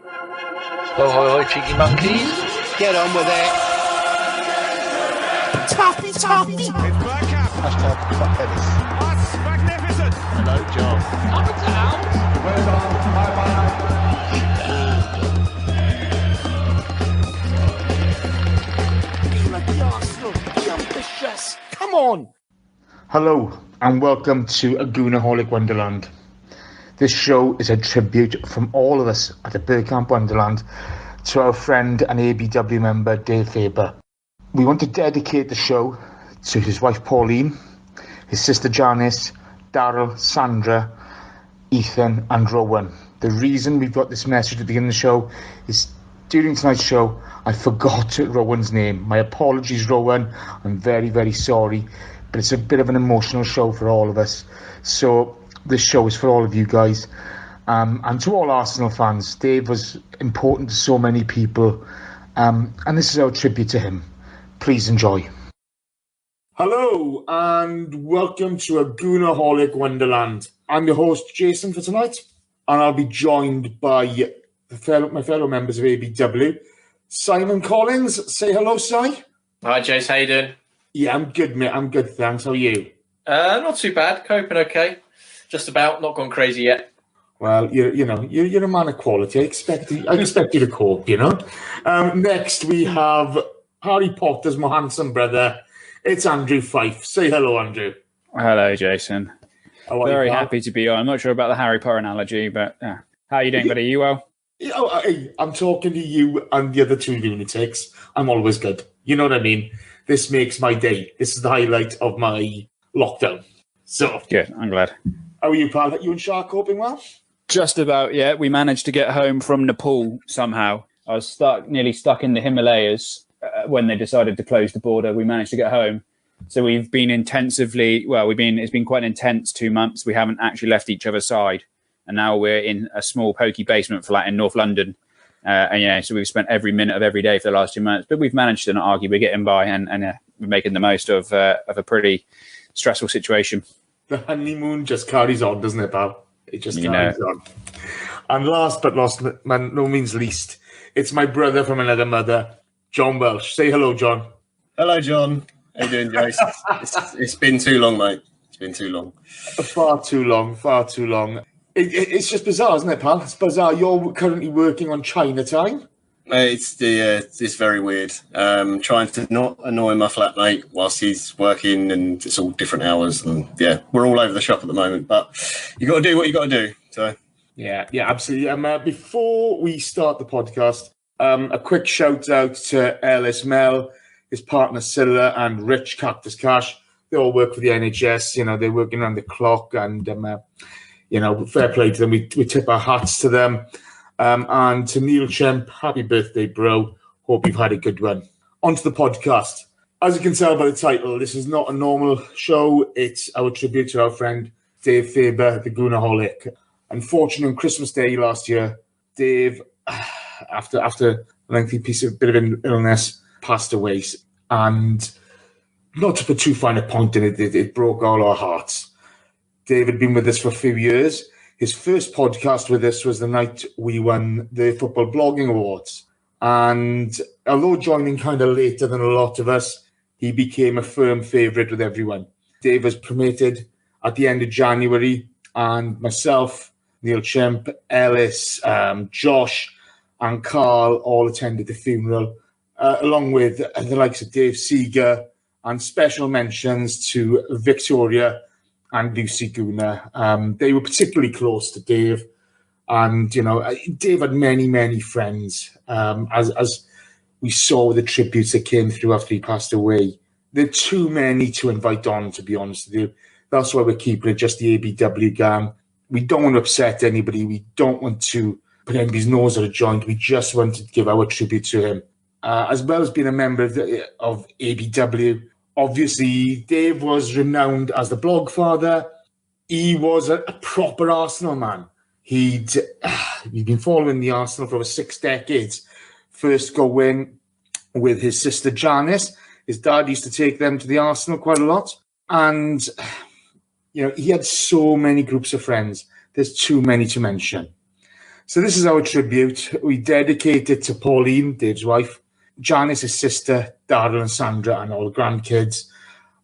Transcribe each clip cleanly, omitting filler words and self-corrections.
Oh, hoi, hoi, cheeky monkeys. Get on with it. Toffee. It's Bergkamp. Hashtag fuck Dennis. That's magnificent. Hello, John. Up and down. Well done. Bye-bye. Be like the Arsenal. Be ambitious. Come on. Hello and welcome to a Goonaholic Wonderland. This show is a tribute from all of us at the Bergkamp Wonderland to our friend and ABW member Dave Faber. We want to dedicate the show to his wife Pauline, his sister Janice, Daryl, Sandra, Ethan and Rowan. The reason we've got this message at the beginning of the show is during tonight's show I forgot Rowan's name. My apologies, Rowan. I'm very, very sorry. But it's a bit of an emotional show for all of us. So this show is for all of you guys. And to all Arsenal fans, Dave was important to so many people. And this is our tribute to him. Please enjoy. Hello and welcome to a Goonaholic Wonderland. I'm your host, Jason, for tonight. And I'll be joined by my fellow members of ABW. Simon Collins. Say hello, Si. Hi, Jace. How you doing? Yeah, I'm good, mate. I'm good, thanks. How are you? Not too bad. Coping okay. Just about. Not gone crazy yet. Well, you're a man of quality. I expect you to cope, you know. Next, we have Harry Potter's more handsome brother. It's Andrew Fife. Say hello, Andrew. Hello, Jason. Very happy to be on. I'm not sure about the Harry Potter analogy, but how are you doing, buddy? You well? I'm talking to you and the other two lunatics. I'm always good. You know what I mean? This makes my day. This is the highlight of my lockdown. So good. I'm glad. How are you, pal? You and Shah coping well? Just about, yeah. We managed to get home from Nepal somehow. I was nearly stuck in the Himalayas when they decided to close the border. We managed to get home. So we've been it's been quite an intense 2 months. We haven't actually left each other's side. And now we're in a small pokey basement flat in North London. So we've spent every minute of every day for the last 2 months. But we've managed to not argue. We're getting by and we're making the most of a pretty stressful situation. The honeymoon just carries on, doesn't it, pal? It just carries on. And last but no means least, it's my brother from another mother, John Welsh. Say hello, John. Hello, John. How you doing, Jace? It's been too long, mate. It's been too long. Far too long. It's just bizarre, isn't it, pal? It's bizarre. You're currently working on China time. It's very weird. Trying to not annoy my flatmate whilst he's working, and it's all different hours. And yeah, we're all over the shop at the moment. But you got to do what you got to do. So yeah, absolutely. Before we start the podcast, a quick shout out to Ellis Mel, his partner Silla, and Rich Cactus Cash. They all work for the NHS. You know, they're working around the clock, and fair play to them. We tip our hats to them. And to Neil Chemp, happy birthday, bro. Hope you've had a good one. On to the podcast. As you can tell by the title, this is not a normal show. It's our tribute to our friend Dave Faber, the Goonaholic. Unfortunately, on Christmas Day last year, Dave, after a lengthy bit of illness, passed away. And not to put too fine a point in it, it broke all our hearts. Dave had been with us for a few years. His first podcast with us was the night we won the Football Blogging Awards. And although joining kind of later than a lot of us, he became a firm favourite with everyone. Dave was cremated at the end of January, and myself, Neil Chemp, Ellis, Josh and Carl all attended the funeral, along with the likes of Dave Seeger, and special mentions to Victoria and Lucy Gooner. They were particularly close to Dave. And, Dave had many, many friends, as we saw the tributes that came through after he passed away. There are too many to invite on, to be honest with you. That's why we're keeping it just the ABW gang. We don't want to upset anybody. We don't want to put anybody's nose at a joint. We just wanted to give our tribute to him. As well as being a member of ABW, obviously, Dave was renowned as the blog father. He was a proper Arsenal man. He'd been following the Arsenal for over 6 decades. First going with his sister Janice. His dad used to take them to the Arsenal quite a lot. And, he had so many groups of friends. There's too many to mention. So this is our tribute. We dedicate it to Pauline, Dave's wife, Janice, his sister, Darren and Sandra, and all the grandkids.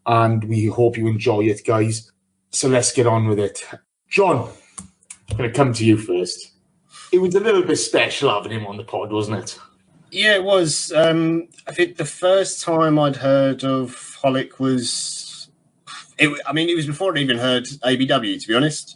And we hope you enjoy it, guys. So let's get on with it. John, I'm going to come to you first. It was a little bit special having him on the pod, wasn't it? Yeah, it was. I think the first time I'd heard of Holic was... it was before I'd even heard ABW, to be honest.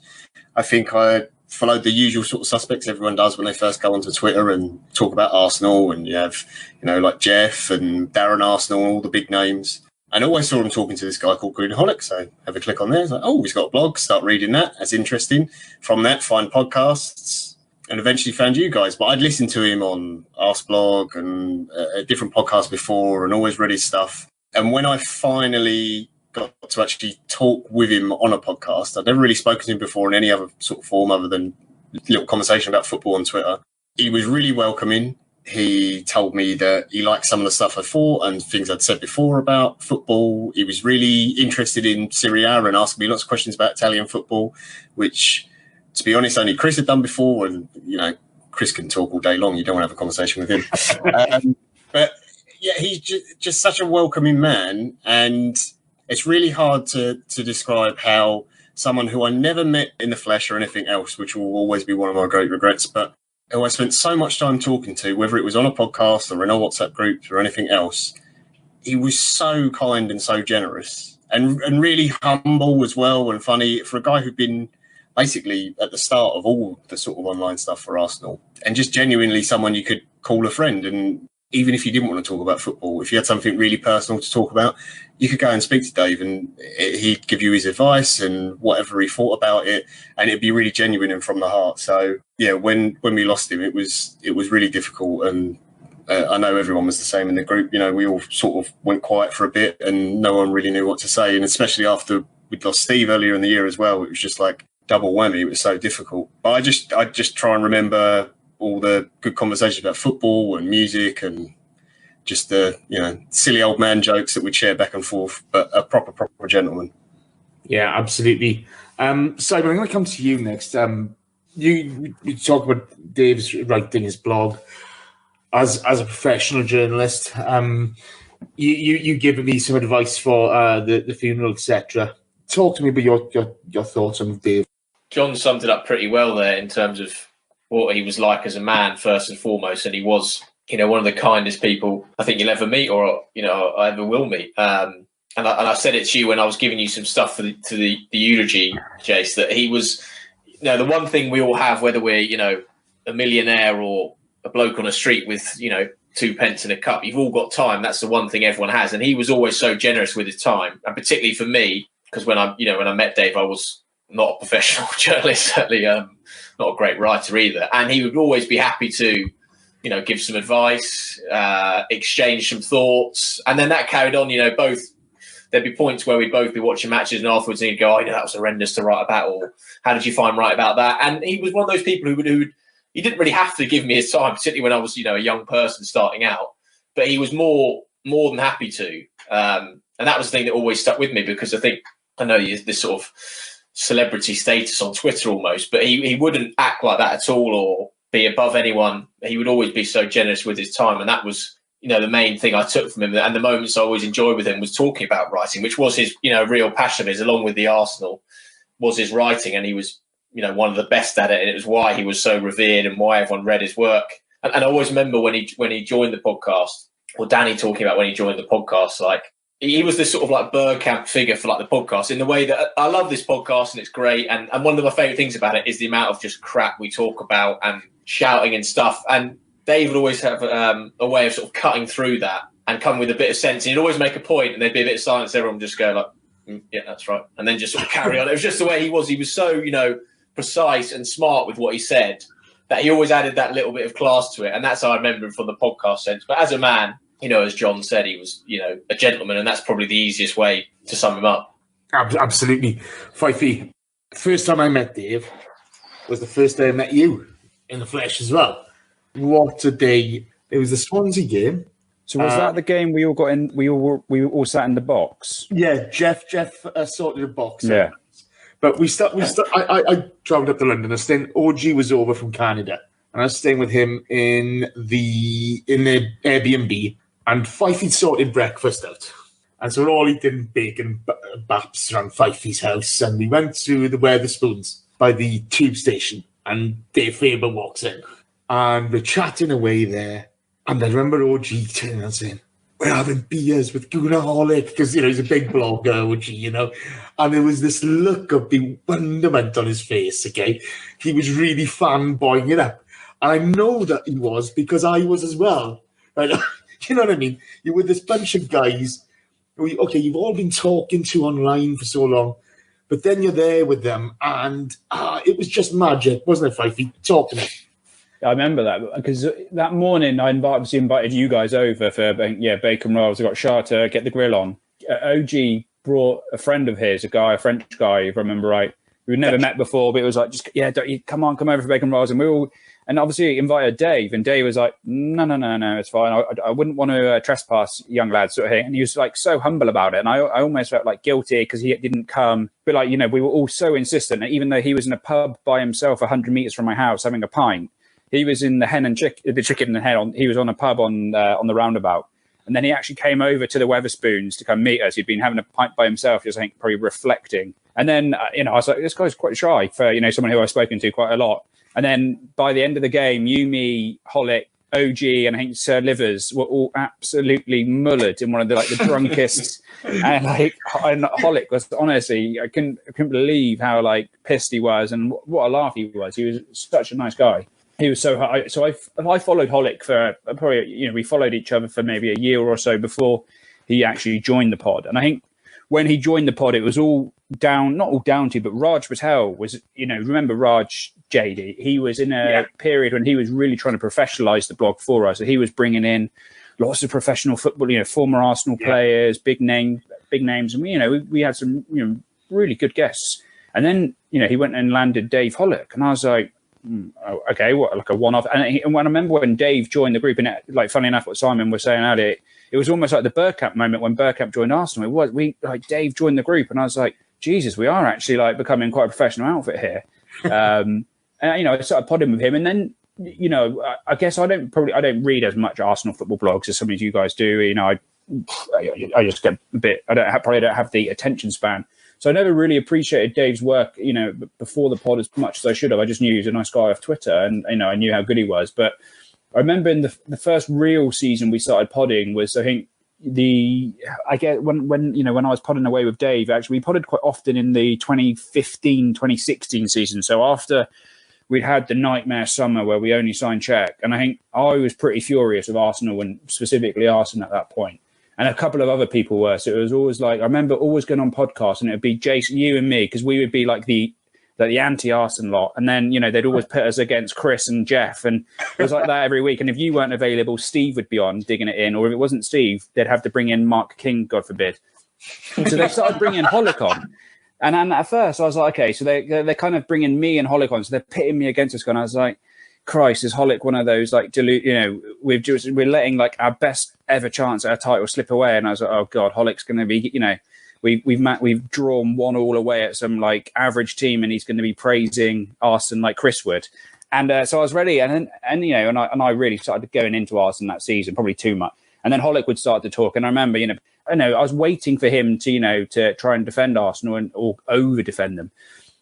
I think I followed the usual sort of suspects everyone does when they first go onto Twitter and talk about Arsenal, and you have, like Jeff and Darren Arsenal, all the big names. And I always saw him talking to this guy called Green Holic, so have a click on there. It's like, oh, he's got a blog, start reading that. That's interesting. From that, find podcasts, and eventually found you guys. But I'd listened to him on Askblog and different podcasts before, and always read his stuff. And when I finally got to actually talk with him on a podcast, I'd never really spoken to him before in any other sort of form other than a little conversation about football on Twitter. He was really welcoming. He told me that he liked some of the stuff I thought and things I'd said before about football. He was really interested in Serie A and asked me lots of questions about Italian football, which, to be honest, only Chris had done before. And, Chris can talk all day long. You don't want to have a conversation with him. But, yeah, he's just such a welcoming man. And it's really hard to describe how someone who I never met in the flesh or anything else, which will always be one of my great regrets, but who I spent so much time talking to, whether it was on a podcast or in a WhatsApp group or anything else, he was so kind and so generous and really humble as well and funny for a guy who'd been basically at the start of all the sort of online stuff for Arsenal, and just genuinely someone you could call a friend. And even if you didn't want to talk about football, if you had something really personal to talk about, you could go and speak to Dave and he'd give you his advice and whatever he thought about it, and it'd be really genuine and from the heart. So yeah, when we lost him, it was really difficult, and I know everyone was the same in the group. We all sort of went quiet for a bit and no one really knew what to say, and especially after we'd lost Steve earlier in the year as well, it was just like double whammy. It was so difficult. But I just try and remember all the good conversations about football and music and just the silly old man jokes that we'd share back and forth, but a proper gentleman. Yeah, absolutely. Simon, I'm going to come to you next. You talk about Dave's writing his blog as a professional journalist. You give me some advice for the funeral, etc. Talk to me about your thoughts on Dave. John summed it up pretty well there in terms of what he was like as a man, first and foremost, and he was one of the kindest people I think you'll ever meet, or I ever will meet. And I said it to you when I was giving you some stuff to the eulogy, Jace, that he was, the one thing we all have, whether we're a millionaire or a bloke on a street with 2 pence in a cup, you've all got time. That's the one thing everyone has, and he was always so generous with his time, and particularly for me, because when I met Dave, I was not a professional journalist, certainly not a great writer either, and he would always be happy to give some advice, exchange some thoughts. And then that carried on, there'd be points where we'd both be watching matches and afterwards he'd go, that was horrendous to write about, or how did you find writing about that? And he was one of those people who he didn't really have to give me his time, particularly when I was, a young person starting out, but he was more than happy to. And that was the thing that always stuck with me, because I know this sort of celebrity status on Twitter almost, but he wouldn't act like that at all or be above anyone. He would always be so generous with his time, and that was the main thing I took from him. And the moments I always enjoyed with him was talking about writing, which was his real passion of his, along with the Arsenal, was his writing, and he was one of the best at it, and it was why he was so revered and why everyone read his work. And I always remember when he joined the podcast, or Danny talking about when he joined the podcast, like he was this sort of like Bergkamp figure for like the podcast, in the way that I love this podcast and it's great. And one of my favourite things about it is the amount of just crap we talk about and shouting and stuff. And Dave would always have a way of sort of cutting through that and come with a bit of sense. And he'd always make a point and there'd be a bit of silence. Everyone would just go like, yeah, that's right. And then just sort of carry on. It was just the way he was. He was so, precise and smart with what he said that he always added that little bit of class to it. And that's how I remember him from the podcast sense. But as a man, as John said, he was, a gentleman, and that's probably the easiest way to sum him up. Absolutely. Fifey, first time I met Dave was the first day I met you in the flesh as well. What a day. It was the Swansea game. So was that the game we all got in? We all sat in the box. Yeah, Jeff sorted a box. Yeah. But I travelled up to London. A stint. OG was over from Canada. and I was staying with him in the Airbnb, and Fifey sorted breakfast out. And so we're all eating bacon baps around Fifey's house, and we went to the Wetherspoons by the tube station, and Dave Faber walks in, and we're chatting away there, and I remember OG turning and saying, we're having beers with Goonaholic, because, he's a big blogger, OG, and there was this look of bewilderment on his face, okay? He was really fanboying it up, and I know that he was, because I was as well, right? You know what I mean? You're with this bunch of guys okay, you've all been talking to online for so long, but then you're there with them, and it was just magic, wasn't it, Fifey? Talk to me. I remember that, because that morning I invited you guys over for bacon rolls. I got Shah to get the grill on. OG brought a friend of his, a French guy, if I remember right. We'd never met before, but it was like, come over for bacon rolls, and obviously invited Dave, and Dave was like, no, it's fine. I wouldn't want to trespass young lads, sort of thing. And he was like so humble about it, and I almost felt like guilty because he didn't come. But we were all so insistent that even though he was in a pub by himself 100 meters from my house having a pint, he was in the Chicken and Hen. He was on a pub on the roundabout, and then he actually came over to the Wetherspoons to come meet us. He'd been having a pint by himself, just I think probably reflecting. And then I was like, this guy's quite shy for someone who I've spoken to quite a lot. And then by the end of the game, you, me, Holic, OG, and I think Sir Livers were all absolutely mullered in one of the drunkest. and Holic was honestly, I couldn't believe how pissed he was, and what a laugh he was. He was such a nice guy. He was so high. So I followed Holic for probably, we followed each other for maybe a year or so before he actually joined the pod. And I think when he joined the pod, it was all down, not all down to, but Raj Patel was, remember Raj JD? He was in a period when he was really trying to professionalize the blog for us. So he was bringing in lots of professional football, former Arsenal players, big names. And we had some, really good guests. And then, he went and landed Dave Holic. And I was like, okay, what, like a one-off? And when I remember when Dave joined the group, and funny enough, what Simon was saying earlier, it was almost like the Bergkamp moment when Bergkamp joined Arsenal. Dave joined the group, and I was like, Jesus, we are actually becoming quite a professional outfit here. And I started podding with him, and then I guess I don't read as much Arsenal football blogs as some of you guys do. I just get a bit. Probably don't have the attention span. So I never really appreciated Dave's work, before the pod as much as I should have. I just knew he was a nice guy off Twitter, and I knew how good he was. But I remember in the first real season we started podding was, I think, when I was podding away with Dave, actually we podded quite often in the 2015-2016 season. So after we'd had the nightmare summer where we only signed Czech, and I think I was pretty furious with Arsenal, and specifically Arsenal at that point. And a couple of other people were. So it was always I remember always going on podcasts, and it would be Jason, you and me, because we would be the anti-Arsenal lot. And then, they'd always put us against Chris and Jeff. And it was like that every week. And if you weren't available, Steve would be on digging it in. Or if it wasn't Steve, they'd have to bring in Mark King, God forbid. So they started bringing Holic on. And at first I was like, okay, so they're kind of bringing me and Holic on. So they're pitting me against us. And I was like, Christ, is Holic one of those we're letting our best ever chance at a title slip away? And I was like, oh God, Holic's going to be, we've drawn 1-1 away at some average team, and he's going to be praising Arsenal like Chris would. And so I was ready, and I really started going into Arsenal that season, probably too much. And then Holic would start to talk, and I remember, I was waiting for him to try and defend Arsenal or over defend them.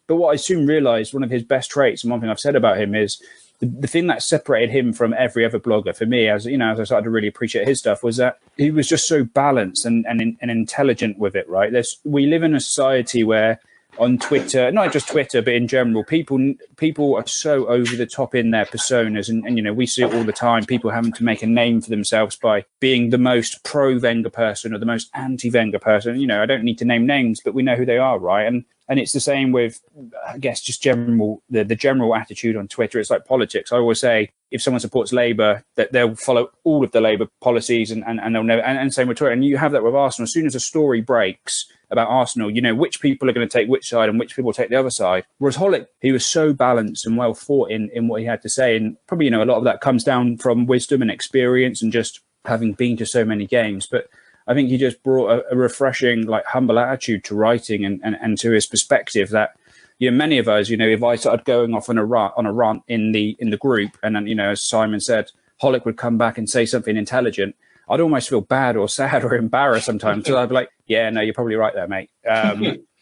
But what I soon realised, one of his best traits, and one thing I've said about him is, the thing that separated him from every other blogger for me, as I started to really appreciate his stuff, was that he was just so balanced and intelligent with it, right? We live in a society where on Twitter, not just Twitter, but in general, people are so over the top in their personas. And we see it all the time, people having to make a name for themselves by being the most pro-Wenger person or the most anti-Wenger person. I don't need to name names, but we know who they are, right? And it's the same with, I guess, just the general attitude on Twitter. It's like politics. I always say, if someone supports Labour, that they'll follow all of the Labour policies, and they'll never. And same with Twitter. And you have that with Arsenal. As soon as a story breaks about Arsenal, which people are going to take which side and which people will take the other side. Whereas Holic, he was so balanced and well thought in what he had to say, and probably a lot of that comes down from wisdom and experience and just having been to so many games. But I think he just brought a refreshing, humble attitude to writing and to his perspective that many of us, if I started going off on a rant in the group, and then, as Simon said, Holic would come back and say something intelligent, I'd almost feel bad or sad or embarrassed sometimes. So I'd be like, yeah, no, you're probably right there, mate.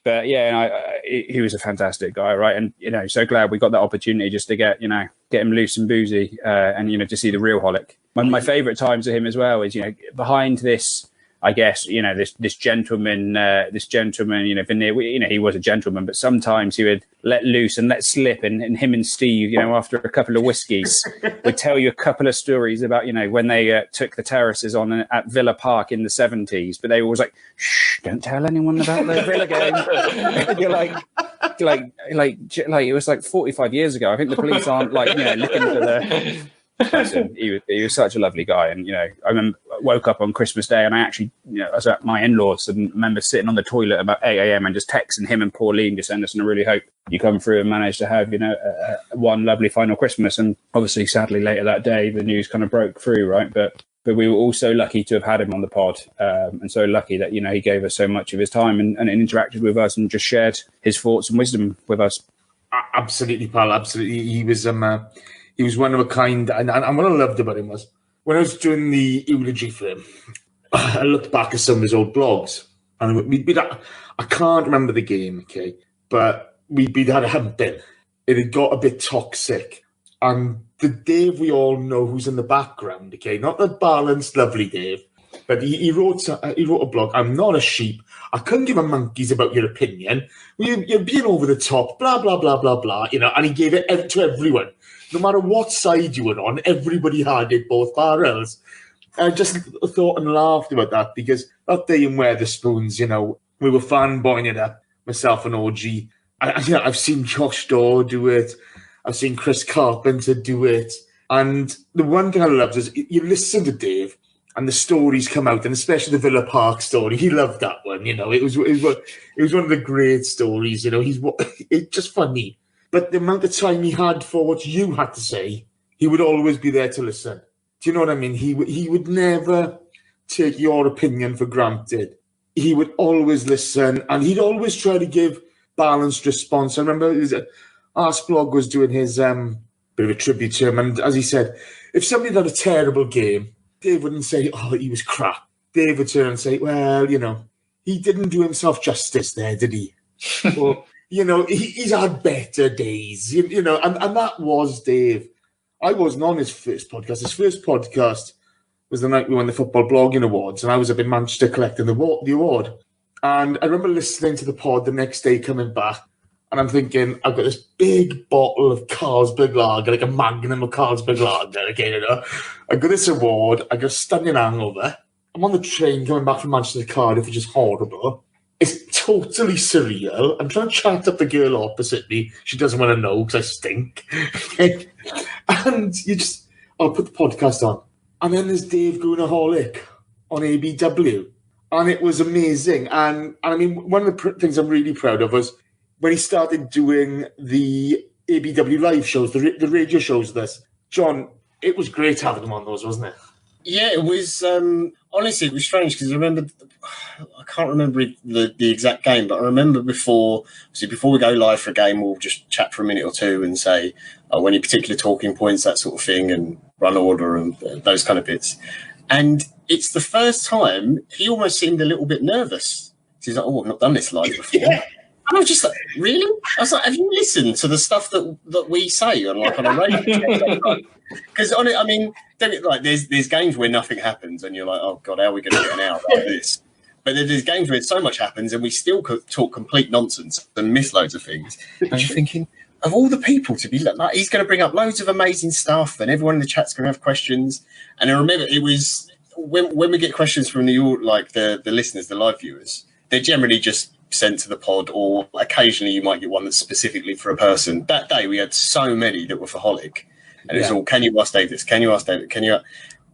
But yeah, he was a fantastic guy, right? And, so glad we got that opportunity just to get him loose and boozy and, to see the real Holic. One of my favourite times of him as well is, behind this, I guess, this gentleman, Veneer, he was a gentleman, but sometimes he would let loose and let slip. And him and Steve, after a couple of whiskies, would tell you a couple of stories about, when they took the terraces on at Villa Park in the 70s. But they were always like, shh, don't tell anyone about the Villa game. And you're like, it was like 45 years ago. I think the police aren't looking for the... Listen, he was such a lovely guy, and I remember I woke up on Christmas Day, and I actually, I was at my in-laws, and remember sitting on the toilet about 8 a.m. and just texting him and Pauline, just saying, "Listen, I really hope you come through and manage to have one lovely final Christmas." And obviously, sadly, later that day, the news kind of broke through, right? But we were also lucky to have had him on the pod, and so lucky that he gave us so much of his time and interacted with us and just shared his thoughts and wisdom with us. Absolutely, pal. Absolutely, he was one of a kind, and what I loved about him was when I was doing the eulogy for him, I looked back at some of his old blogs, and I can't remember the game, okay, but we'd had a humping. It had got a bit toxic, and the Dave we all know who's in the background, okay, not the balanced, lovely Dave, but he wrote a blog. I'm not a sheep. I couldn't give a monkeys about your opinion. You're being over the top, blah blah blah blah blah. And he gave it to everyone. No matter what side you were on, everybody had it, both barrels. I just thought and laughed about that because that day in Wetherspoons, we were fanboying it up, myself and OG. I've seen Josh Daw do it. I've seen Chris Carpenter do it. And the one thing I loved is you listen to Dave and the stories come out, and especially the Villa Park story. He loved that one, It was one of the great stories, It's just funny. But the amount of time he had for what you had to say, he would always be there to listen. Do you know what I mean? He would never take your opinion for granted. He would always listen, and he'd always try to give balanced response. I remember Arsblog was doing his bit of a tribute to him, and as he said, if somebody had a terrible game, Dave wouldn't say, "Oh, he was crap." Dave would turn and say, "Well, he didn't do himself justice there, did he?" Well, he's had better days, and that was Dave. I wasn't on his first podcast. His first podcast was the night we won the Football Blogging Awards, and I was up in Manchester collecting the award. And I remember listening to the pod the next day coming back, and I'm thinking, I've got this big bottle of Carlsberg Lager, like a magnum of Carlsberg Lager, again, I got this award, I got a stunning hangover. I'm on the train coming back from Manchester to Cardiff, which is horrible. It's totally surreal. I'm trying to chat up the girl opposite me. She doesn't want to know because I stink. And I'll put the podcast on. And then there's Dave Goonaholic on ABW. And it was amazing. And I mean, one of the things I'm really proud of was when he started doing the ABW live shows, the radio shows with us. John, it was great having him on those, wasn't it? Yeah, it was. Honestly, it was strange because I remember. I can't remember the exact game, but I remember before we go live for a game, we'll just chat for a minute or two and say any particular talking points, that sort of thing, and run order and those kind of bits. And it's the first time he almost seemed a little bit nervous. He's like, "Oh, I've not done this live before." Yeah. And I was just like, "Really?" I was like, "Have you listened to the stuff that we say on a radio?" Because on it, I mean, there's games where nothing happens, and you're like, "Oh God, how are we going to get an hour like this?" But there's games where so much happens, and we still talk complete nonsense and miss loads of things. And you're thinking, of all the people to be like, he's going to bring up loads of amazing stuff, and everyone in the chat's going to have questions. And I remember it was when we get questions from the listeners, the live viewers, they're generally just sent to the pod, or occasionally you might get one that's specifically for a person. That day we had so many that were for Holic, and it's all, "Can you ask Dave this? Can you ask David? Can you?"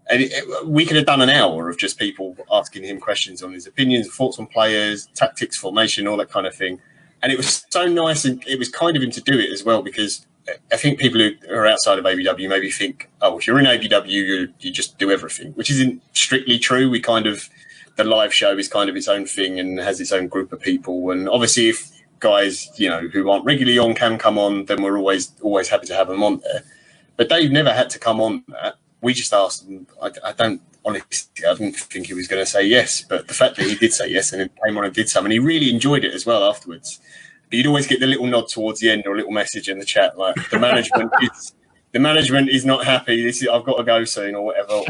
And we could have done an hour of just people asking him questions on his opinions, thoughts on players, tactics, formation, all that kind of thing. And it was so nice, and it was kind of him to do it as well, because I think people who are outside of ABW maybe think, "Oh, if you're in ABW, you just do everything," which isn't strictly true. The live show is kind of its own thing and has its own group of people. And obviously, guys, who aren't regularly on can come on, then we're always happy to have them on there. But Dave never had to come on that. We just asked him. I didn't think he was going to say yes, but the fact that he did say yes and then came on and did some, and he really enjoyed it as well afterwards. But you'd always get the little nod towards the end or a little message in the chat like the management is not happy. I've got to go soon or whatever,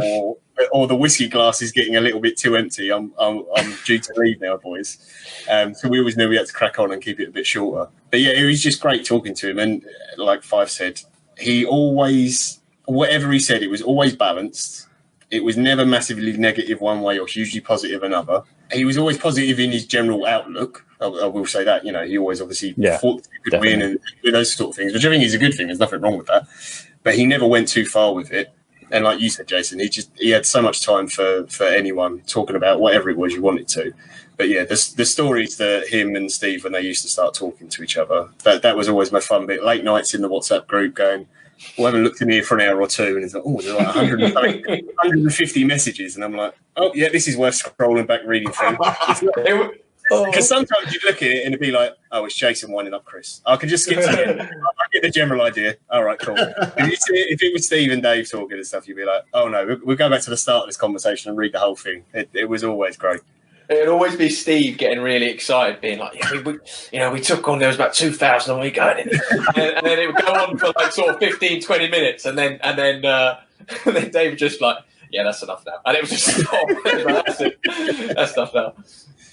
or the whiskey glass is getting a little bit too empty. I'm due to leave now, boys. So we always knew we had to crack on and keep it a bit shorter. But yeah, it was just great talking to him. And like Five said, he always, whatever he said, it was always balanced. It was never massively negative one way or hugely positive another. He was always positive in his general outlook. I will say that. He always obviously thought he could win and those sort of things, which I think is a good thing. There's nothing wrong with that. But he never went too far with it. And like you said, Jason, he had so much time for anyone talking about whatever it was you wanted to. But yeah, the stories that him and Steve, when they used to start talking to each other, that was always my fun bit. Late nights in the WhatsApp group going, we haven't looked in here for an hour or two, and it's like, there's like 150 messages. And I'm like, oh, yeah, this is worth scrolling back reading through. Because sometimes you look at it and it'd be like, oh, it's Jason winding up Chris. I can just skip to it. I get the general idea. All right, cool. If it was Steve and Dave talking and stuff, you'd be like, oh, no, we'll go back to the start of this conversation and read the whole thing. It was always great. It'd always be Steve getting really excited, being like, we took on, there was about 2,000 a week, and then it would go on for like sort of 15, 20 minutes, and then Dave would just like, yeah, that's enough now. And it was just stop. That's it. That's enough now.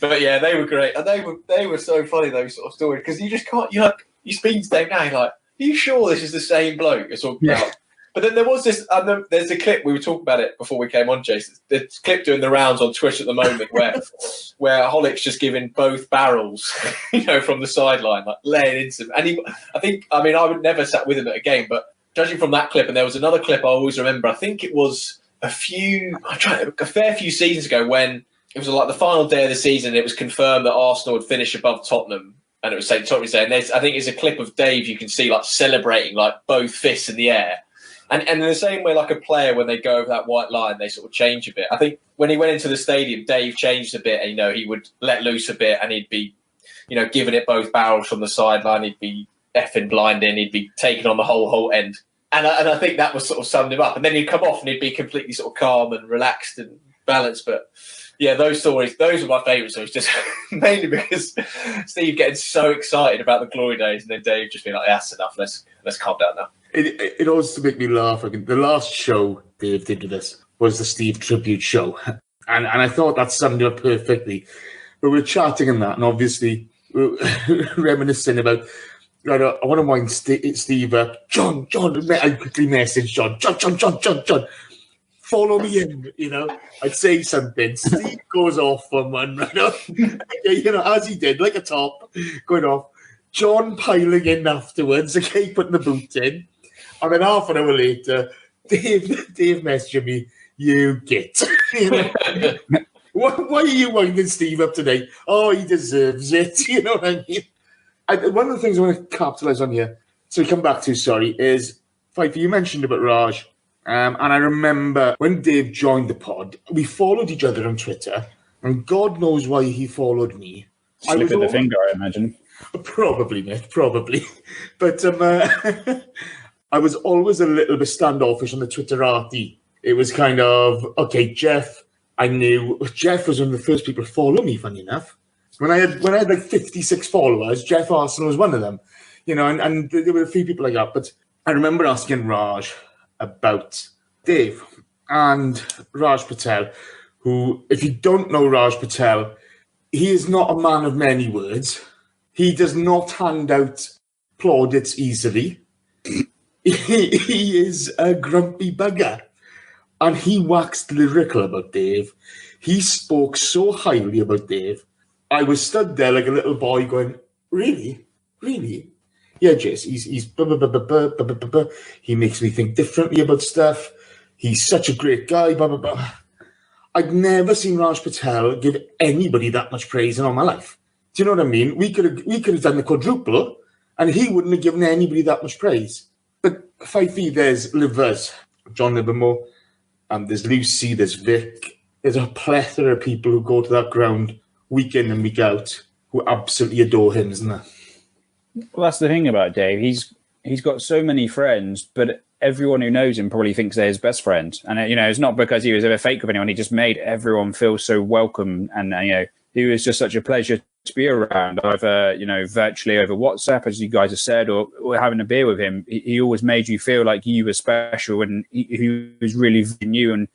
But yeah, they were great. And they were so funny, those sort of stories, because you just can't, you speak to Dave now, you're like, are you sure this is the same bloke you're talking about? But then there was this, there's a clip, we were talking about it before we came on, Jason. The clip doing the rounds on Twitch at the moment where Hollick's just giving both barrels, from the sideline, like laying into him. And I would never sat with him at a game, but judging from that clip, and there was another clip I always remember, I think it was a fair few seasons ago when it was like the final day of the season, it was confirmed that Arsenal would finish above Tottenham. And it was Tottenham saying, I think it's a clip of Dave you can see like celebrating like both fists in the air. And in the same way, like a player, when they go over that white line, they sort of change a bit. I think when he went into the stadium, Dave changed a bit, and he would let loose a bit, and he'd be, giving it both barrels from the sideline. He'd be effing blinding. He'd be taking on the whole end, and I think that was sort of summed him up. And then he'd come off, and he'd be completely sort of calm and relaxed and balanced. But yeah, those stories, those are my favourite stories, just mainly because Steve getting so excited about the glory days, and then Dave just being like, "That's enough. Let's calm down now." It always to make me laugh. The last show Dave did with us was the Steve tribute show, and I thought that summed it up perfectly. But we were chatting and that, and obviously we were reminiscing about. I want to wind Steve up. John. I quickly messaged John. Follow me in. I'd say something. Steve goes off on one, as he did, like a top, going off. John piling in afterwards, putting the boot in. And then half an hour later, Dave messaging me, you git. Why are you winding Steve up today? Oh, he deserves it. You know what I mean? One of the things I want to capitalise on here, so we come back to, is, Fife, you mentioned about Raj. And I remember when Dave joined the pod, we followed each other on Twitter, and God knows why he followed me. Slip of the finger, I imagine. Probably, mate, probably. But I was always a little bit standoffish on the Twitterati. It was kind of, okay, Jeff, I knew. Jeff was one of the first people to follow me, funny enough. When I had like 56 followers, Jeff Arsenal was one of them. And there were a few people like that. But I remember asking Raj about Dave and Raj Patel, who, if you don't know Raj Patel, he is not a man of many words. He does not hand out plaudits easily. He is a grumpy bugger. And he waxed lyrical about Dave. He spoke so highly about Dave. I was stood there like a little boy going, really? Really? Yeah, Jace, he's blah, blah, blah, blah, blah, blah, blah, blah. He makes me think differently about stuff. He's such a great guy, blah, blah, blah. I'd never seen Raj Patel give anybody that much praise in all my life. Do you know what I mean? We could have done the quadruple, and he wouldn't have given anybody that much praise. But Fifey, there's Livers, John Livermore, there's Lucy, there's Vic. There's a plethora of people who go to that ground week in and week out who absolutely adore him, isn't there? Well, that's the thing about Dave. He's got so many friends, but everyone who knows him probably thinks they're his best friend. And it's not because he was ever fake with anyone. He just made everyone feel so welcome, and he was just such a pleasure to be around. Either virtually over WhatsApp, as you guys have said, or having a beer with him. He always made you feel like you were special, and he was really new and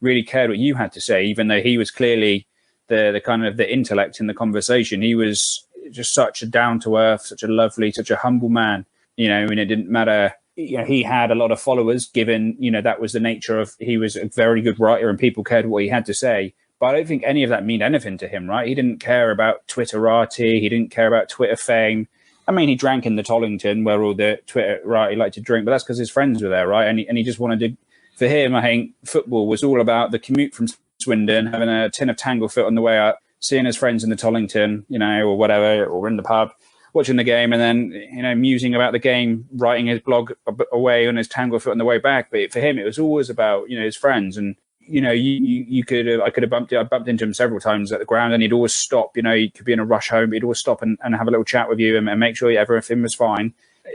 really cared what you had to say, even though he was clearly the kind of the intellect in the conversation. He was just such a down to earth, such a lovely, such a humble man. And it didn't matter. He had a lot of followers, given that was the nature of. He was a very good writer, and people cared what he had to say. But I don't think any of that meant anything to him, right? He didn't care about Twitterati. He didn't care about Twitter fame. I mean, he drank in the Tollington, where all the Twitterati liked to drink, but that's because his friends were there, right? And he just wanted to. For him, I think football was all about the commute from Swindon, having a tin of Tanglefoot on the way up, seeing his friends in the Tollington, or whatever, or in the pub, watching the game, and then, musing about the game, writing his blog away on his Tanglefoot on the way back. But for him, it was always about, his friends. And, I could have bumped into him several times at the ground, and he'd always stop, he could be in a rush home, but he'd always stop and have a little chat with you and make sure everything was fine.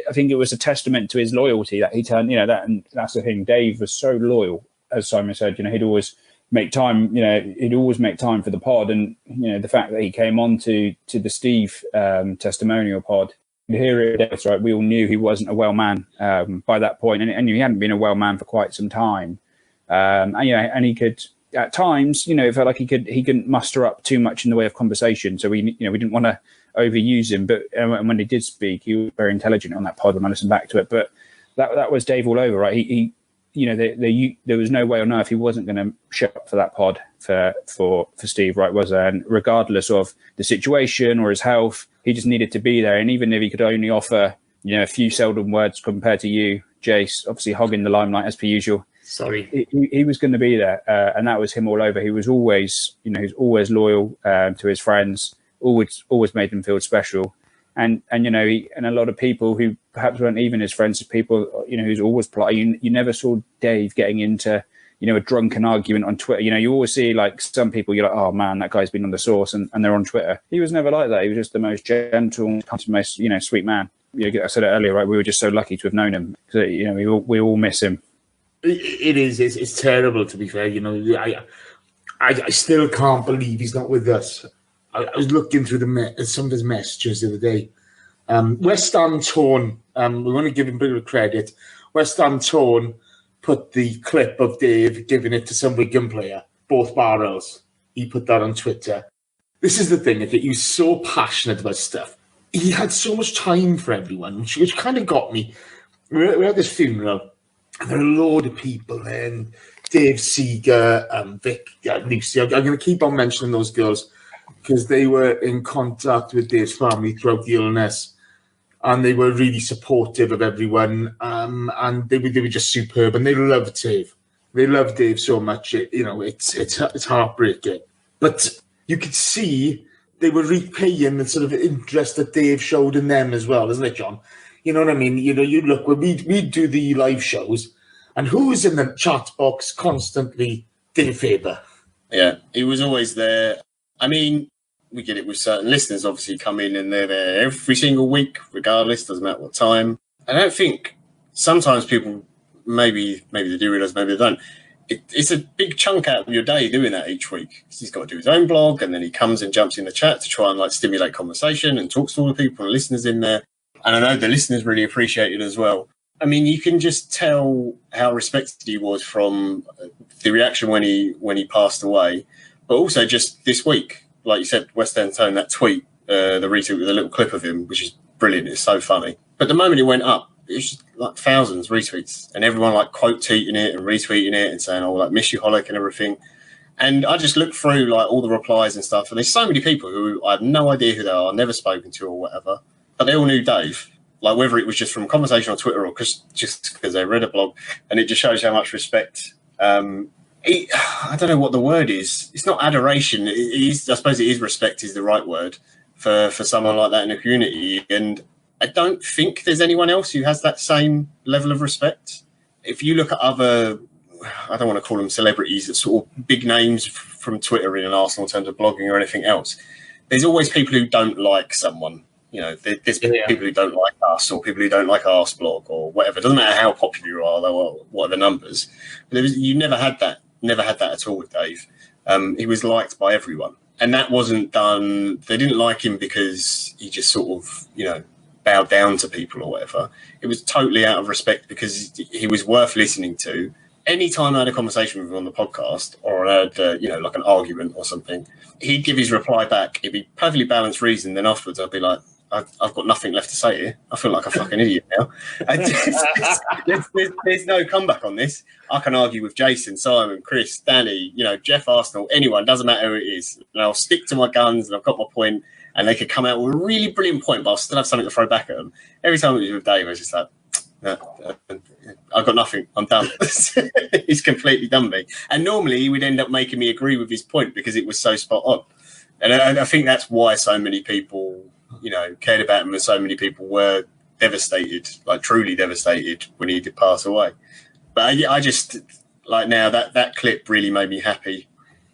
I think it was a testament to his loyalty that he turned, and that's the thing. Dave was so loyal, as Simon said, he'd always make time, he'd always make time for the pod. And, the fact that he came on to the Steve testimonial pod, here it is, right? We all knew he wasn't a well man by that point, and he hadn't been a well man for quite some time. And he could, at times, it felt like he couldn't muster up too much in the way of conversation. So we didn't want to overuse him, but when he did speak, he was very intelligent on that pod when I listened back to it. But that was Dave all over, right? He there was no way on earth he wasn't going to show up for that pod for Steve, right? Was there? And regardless of the situation or his health, he just needed to be there. And even if he could only offer, a few seldom words compared to you, Jace, obviously hogging the limelight as per usual. Sorry, he was going to be there, and that was him all over. He was always, he's always loyal to his friends. Always made them feel special, and a lot of people who perhaps weren't even his friends, people who's always polite. You never saw Dave getting into a drunken argument on Twitter. You always see like some people, you're like, oh man, that guy's been on the sauce, and they're on Twitter. He was never like that. He was just the gentle, most sweet man. I said it earlier, right? We were just so lucky to have known him, because we all miss him. It is. It's terrible, to be fair. I still can't believe he's not with us. I was looking through some of his messages the other day. West Ham Tone, we want to give him a bit of credit. West Ham Tone put the clip of Dave giving it to some Wigan player, both barrels. He put that on Twitter. This is the thing, that he was so passionate about stuff. He had so much time for everyone, which kind of got me. We're at this funeral, and there are a load of people there, and Dave Seeger, Vic, Lucy. I'm going to keep on mentioning those girls, because they were in contact with Dave's family throughout the illness, and they were really supportive of everyone, and they were just superb, and they loved Dave. They loved Dave so much, it's heartbreaking. But you could see they were repaying the sort of interest that Dave showed in them as well, isn't it, John? You know what I mean? You look, when we do the live shows, and who's in the chat box constantly? Dave Faber. Yeah, he was always there. I mean, we get it with certain listeners, obviously, come in and they're there every single week, regardless, doesn't matter what time. I don't think sometimes people, maybe they do realise, maybe they don't. It's a big chunk out of your day doing that each week. He's got to do his own blog, and then he comes and jumps in the chat to try and stimulate conversation and talks to all the people and listeners in there. And I know the listeners really appreciate it as well. I mean, you can just tell how respected he was from the reaction when he passed away, but also just this week, like you said, West End Tone, that tweet, the retweet with a little clip of him, which is brilliant. It's so funny. But the moment it went up, it was just like thousands retweets, and everyone quote tweeting it and retweeting it and saying, "Oh, miss you, Holic," and everything. And I just looked through all the replies and stuff, and there's so many people who I have no idea who they are, never spoken to or whatever, but they all knew Dave. Whether it was just from conversation on Twitter or just because they read a blog, and it just shows how much respect. I don't know what the word is. It's not adoration. I suppose it is respect is the right word for someone like that in the community. And I don't think there's anyone else who has that same level of respect. If you look at other, I don't want to call them celebrities, that sort of big names from Twitter in an Arsenal in terms of blogging or anything else, there's always people who don't like someone. You know, there's people who don't like us, or people who don't like Arseblog, or whatever. It doesn't matter how popular you are, though, or what are the numbers. But you never had that at all with Dave. He was liked by everyone. And that wasn't done, they didn't like him because he just sort of, you know, bowed down to people or whatever. It was totally out of respect because he was worth listening to. Anytime I had a conversation with him on the podcast, or I had, you know, like an argument or something, he'd give his reply back. It'd be perfectly balanced reason. Then afterwards, I'd be like, I've got nothing left to say here. I feel like a fucking idiot now. There's no comeback on this. I can argue with Jason, Simon, Chris, Danny, you know, Jeff Arsenal, anyone, doesn't matter who it is. And I'll stick to my guns and I've got my point, and they could come out with a really brilliant point, but I'll still have something to throw back at them. Every time it was with Dave, I was just like, I've got nothing. I'm done. He's completely done me. And normally he would end up making me agree with his point because it was so spot on. And I think that's why so many people, you know, cared about him, and so many people were devastated, like truly devastated when he did pass away. But I just, like, now that clip really made me happy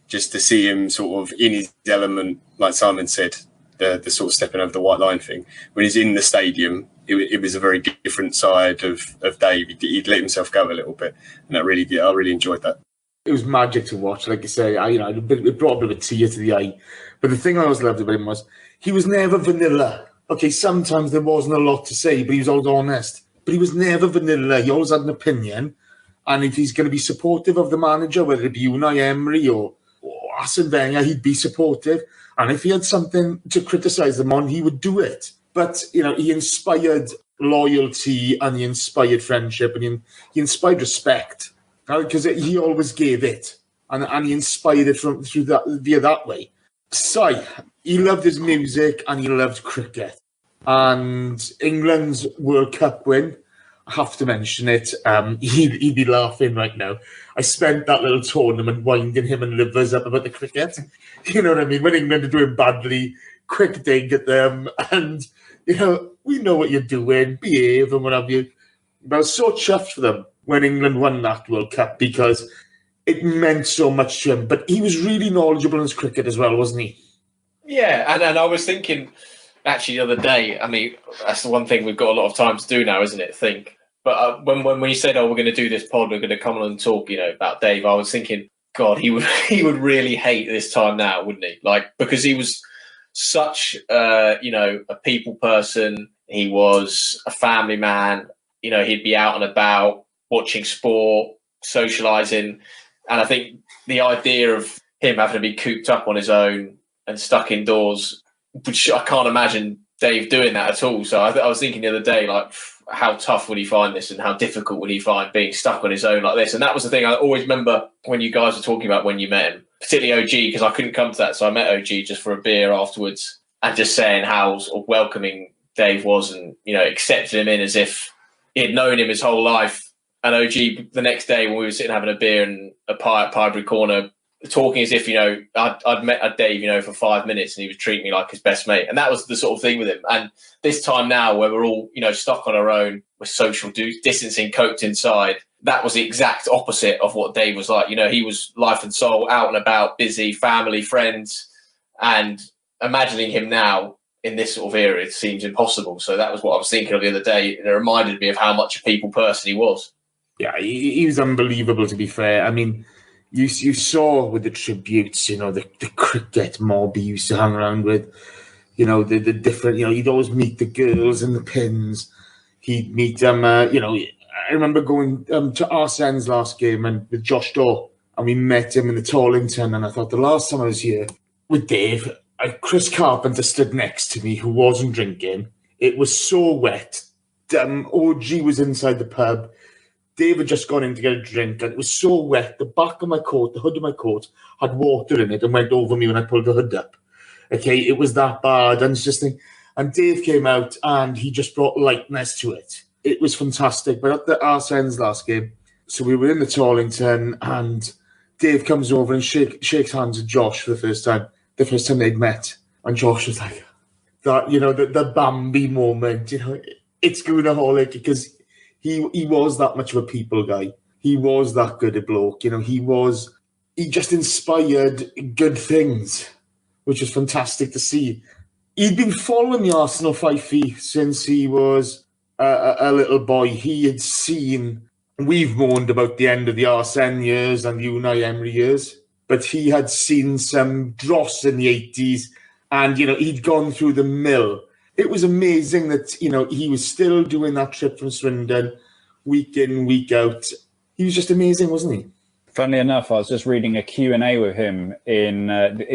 just to see him sort of in his element, like Simon said, the sort of stepping over the white line thing. When he's in the stadium, it was a very different side of Dave. He'd let himself go a little bit, and I really enjoyed that. It was magic to watch. Like I say, it brought a bit of a tear to the eye. But the thing I always loved about him was he was never vanilla. Okay, sometimes there wasn't a lot to say, but he was always honest. But he was never vanilla. He always had an opinion. And if he's going to be supportive of the manager, whether it be Unai Emery or Arsene Wenger, he'd be supportive. And if he had something to criticise them on, he would do it. But, you know, he inspired loyalty, and he inspired friendship, and he inspired respect. Because he always gave it. And he inspired it via that way. Si, he loved his music and he loved cricket. And England's World Cup win, I have to mention it. He'd be laughing right now. I spent that little tournament winding him and Livers up about the cricket. You know what I mean? When England are doing badly, quick dig at them. And, you know, we know what you're doing, behave and what have you. But I was so chuffed for them when England won that World Cup because it meant so much to him. But he was really knowledgeable in his cricket as well, wasn't he? Yeah, and I was thinking, actually, the other day, I mean, that's the one thing we've got a lot of time to do now, isn't it? Think. But when you said, we're going to do this pod, we're going to come on and talk, you know, about Dave, I was thinking, God, he would really hate this time now, wouldn't he? Like, because he was such, you know, a people person. He was a family man. You know, he'd be out and about, watching sport, socialising. And I think the idea of him having to be cooped up on his own and stuck indoors, which I can't imagine Dave doing that at all. So I was thinking the other day, like, how tough would he find this, and how difficult would he find being stuck on his own like this? And that was the thing I always remember when you guys were talking about when you met him, particularly OG, because I couldn't come to that. So I met OG just for a beer afterwards, and just saying how sort of welcoming Dave was, and, you know, accepted him in as if he had known him his whole life. And OG, the next day when we were sitting having a beer in a pie at Pinebury Corner, talking as if, you know, I'd met Dave, you know, for 5 minutes, and he would treat me like his best mate. And that was the sort of thing with him. And this time now, where we're all, you know, stuck on our own with social distancing, coped inside, that was the exact opposite of what Dave was like. You know, he was life and soul, out and about, busy, family, friends. And imagining him now in this sort of era, it seems impossible. So that was what I was thinking of the other day. And it reminded me of how much a people person he was. Yeah, he was unbelievable, to be fair. I mean, you saw with the tributes, you know, the cricket mob he used to hang around with, you know, the different, you know, he'd always meet the girls in the pins. He'd meet them, you know, I remember going to Arsene's last game and with Josh Daw, and we met him in the Tollington, and I thought the last time I was here with Dave, Chris Carpenter stood next to me who wasn't drinking. It was so wet. OG was inside the pub. Dave had just gone in to get a drink, and it was so wet. The back of my coat, the hood of my coat, had water in it and went over me when I pulled the hood up. Okay, it was that bad. And it's just and Dave came out and he just brought lightness to it. It was fantastic. But at the Arsene's last game, so we were in the Tollington, and Dave comes over and shakes hands with Josh for the first time they'd met. And Josh was like, that, you know, the Bambi moment, you know, it's Goonaholic, because he was that much of a people guy. He was that good a bloke. You know, he just inspired good things, which was fantastic to see. he'd been following the Arsenal Fifey since he was a little boy. He had seen, we've moaned about the end of the Arsene years and the Unai Emery years, but he had seen some dross in the 80s and, he'd gone through the mill. It was amazing that, he was still doing that trip from Swindon week in, week out. He was just amazing, wasn't he? Funnily enough, I was just reading a Q&A with him in the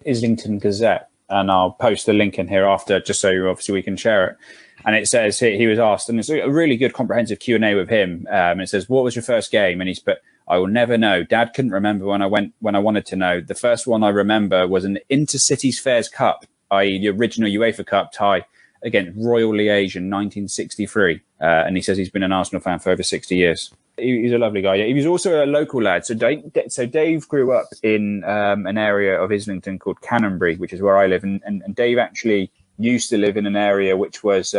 Islington Gazette, and I'll post the link in here after, just so obviously we can share it. And it says he was asked, and it's a really good comprehensive Q&A with him. It says, "What was your first game?" And he's put, "I will never know. Dad couldn't remember when I wanted to know. The first one I remember was an Intercities Fairs Cup, i.e. the original UEFA Cup tie against Royal Liège in 1963." And he says he's been an Arsenal fan for over 60 years. He's a lovely guy. He was also a local lad. So Dave grew up in an area of Islington called Canonbury, which is where I live. And Dave actually used to live in an area which is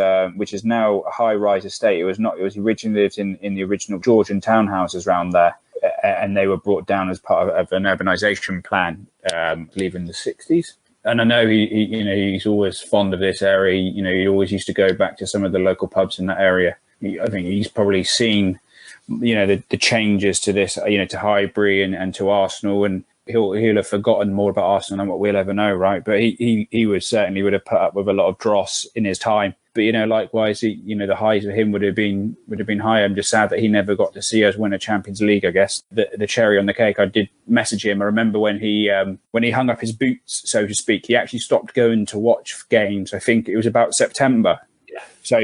now a high-rise estate. It was originally lived in the original Georgian townhouses around there, and they were brought down as part of an urbanisation plan, I believe in the 60s. And I know he's always fond of this area. He always used to go back to some of the local pubs in that area. I think he's probably seen the changes to this, to Highbury and to Arsenal, and he'll have forgotten more about Arsenal than what we'll ever know, right? But he would have put up with a lot of dross in his time. But likewise, the highs of him would have been higher. I'm just sad that he never got to see us win a Champions League. I guess the cherry on the cake. I did message him. I remember when he hung up his boots, so to speak. He actually stopped going to watch games. I think it was about September. Yeah. So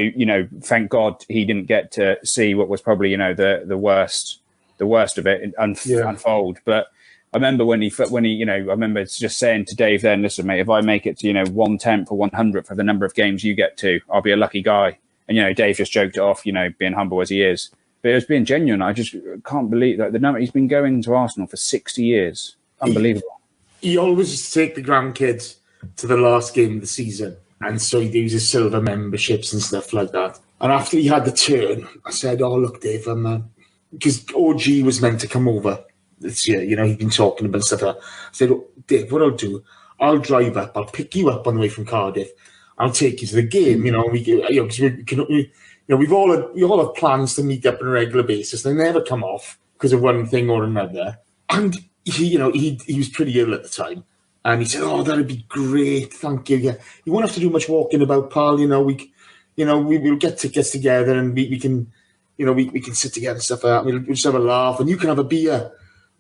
thank God he didn't get to see what was probably the worst of it unfold. But I remember when he I remember just saying to Dave then, "Listen, mate, if I make it to 1/10 or 100th of the number of games you get to, I'll be a lucky guy." And Dave just joked it off, being humble as he is, but it was being genuine. I just can't believe that the number he's been going to Arsenal for 60 years, unbelievable. He always used to take the grandkids to the last game of the season. And so he'd use his silver memberships and stuff like that. And after he had the turn, I said, "Oh, look, Dave, because OG was meant to come over this year. He'd been talking about stuff like that. I said, "Oh, Dave, what I'll do, I'll drive up. I'll pick you up on the way from Cardiff. I'll take you to the game. We've all have plans to meet up on a regular basis. They never come off because of one thing or another." And he was pretty ill at the time. And he said, "Oh, that'd be great. Thank you. Yeah, you won't have to do much walking about, pal. We'll get tickets together and we can, we can sit together and stuff like that. We'll just have a laugh and you can have a beer.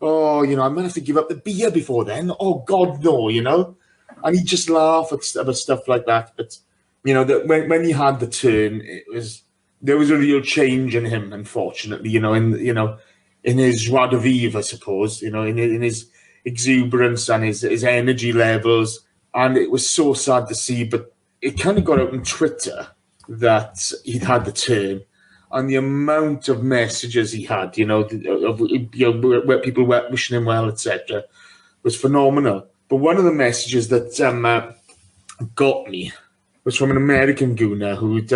Oh, I might have to give up the beer before then. Oh God, no, And he'd just laugh about stuff like that. But when he had the turn, there was a real change in him. Unfortunately, in his joie de vivre, I suppose. In his exuberance and his energy levels, and it was so sad to see. But it kind of got out on Twitter that he'd had the turn, and the amount of messages he had, where people were wishing him well, etc., was phenomenal. But one of the messages that got me was from an American gooner who'd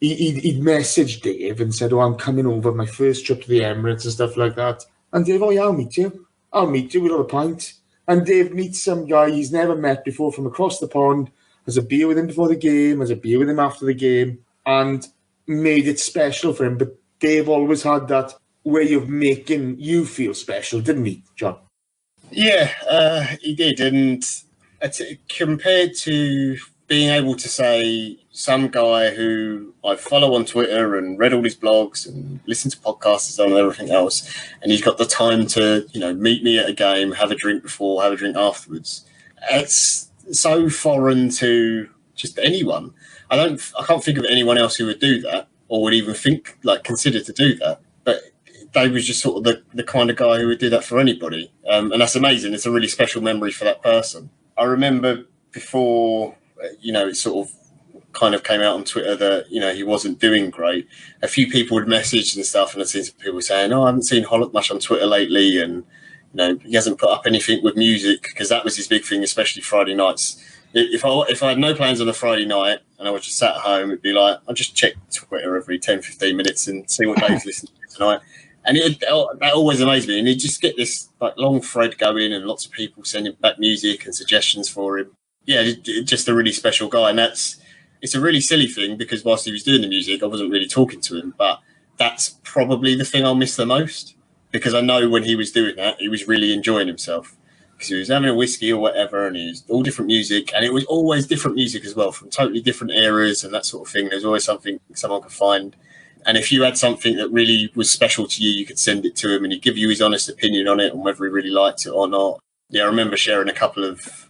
messaged Dave and said, "Oh, I'm coming over, my first trip to the Emirates and stuff like that." And Dave, "Oh yeah, I'll meet you. We'll have a pint." And Dave meets some guy he's never met before from across the pond, has a beer with him before the game, has a beer with him after the game, and made it special for him. But Dave always had that way of making you feel special, didn't he, John? Yeah, he did. And compared to being able to say some guy who I follow on Twitter and read all his blogs and listened to podcasts and everything else, and he's got the time to, meet me at a game, have a drink before, have a drink afterwards. It's so foreign to just anyone. I can't think of anyone else who would do that or would even consider to do that. But Dave was just sort of the kind of guy who would do that for anybody. And that's amazing. It's a really special memory for that person. I remember before, it sort of kind of came out on Twitter that, he wasn't doing great. A few people had messaged and stuff, and I've seen some people saying, "Oh, I haven't seen Holland much on Twitter lately." And, he hasn't put up anything with music, because that was his big thing, especially Friday nights. If I had no plans on a Friday night and I was just sat at home, it'd be like, I'll just check Twitter every 10, 15 minutes and see what Dave's listening to tonight. And that always amazed me. And he'd just get this long thread going and lots of people sending back music and suggestions for him. just a really special guy. And it's a really silly thing because whilst he was doing the music, I wasn't really talking to him. But that's probably the thing I'll miss the most, because I know when he was doing that, he was really enjoying himself, because he was having a whiskey or whatever, and he was all different music, and it was always different music as well, from totally different eras and that sort of thing. There's always something someone could find. And if you had something that really was special to you, you could send it to him and he'd give you his honest opinion on it and whether he really liked it or not. Yeah, I remember sharing a couple of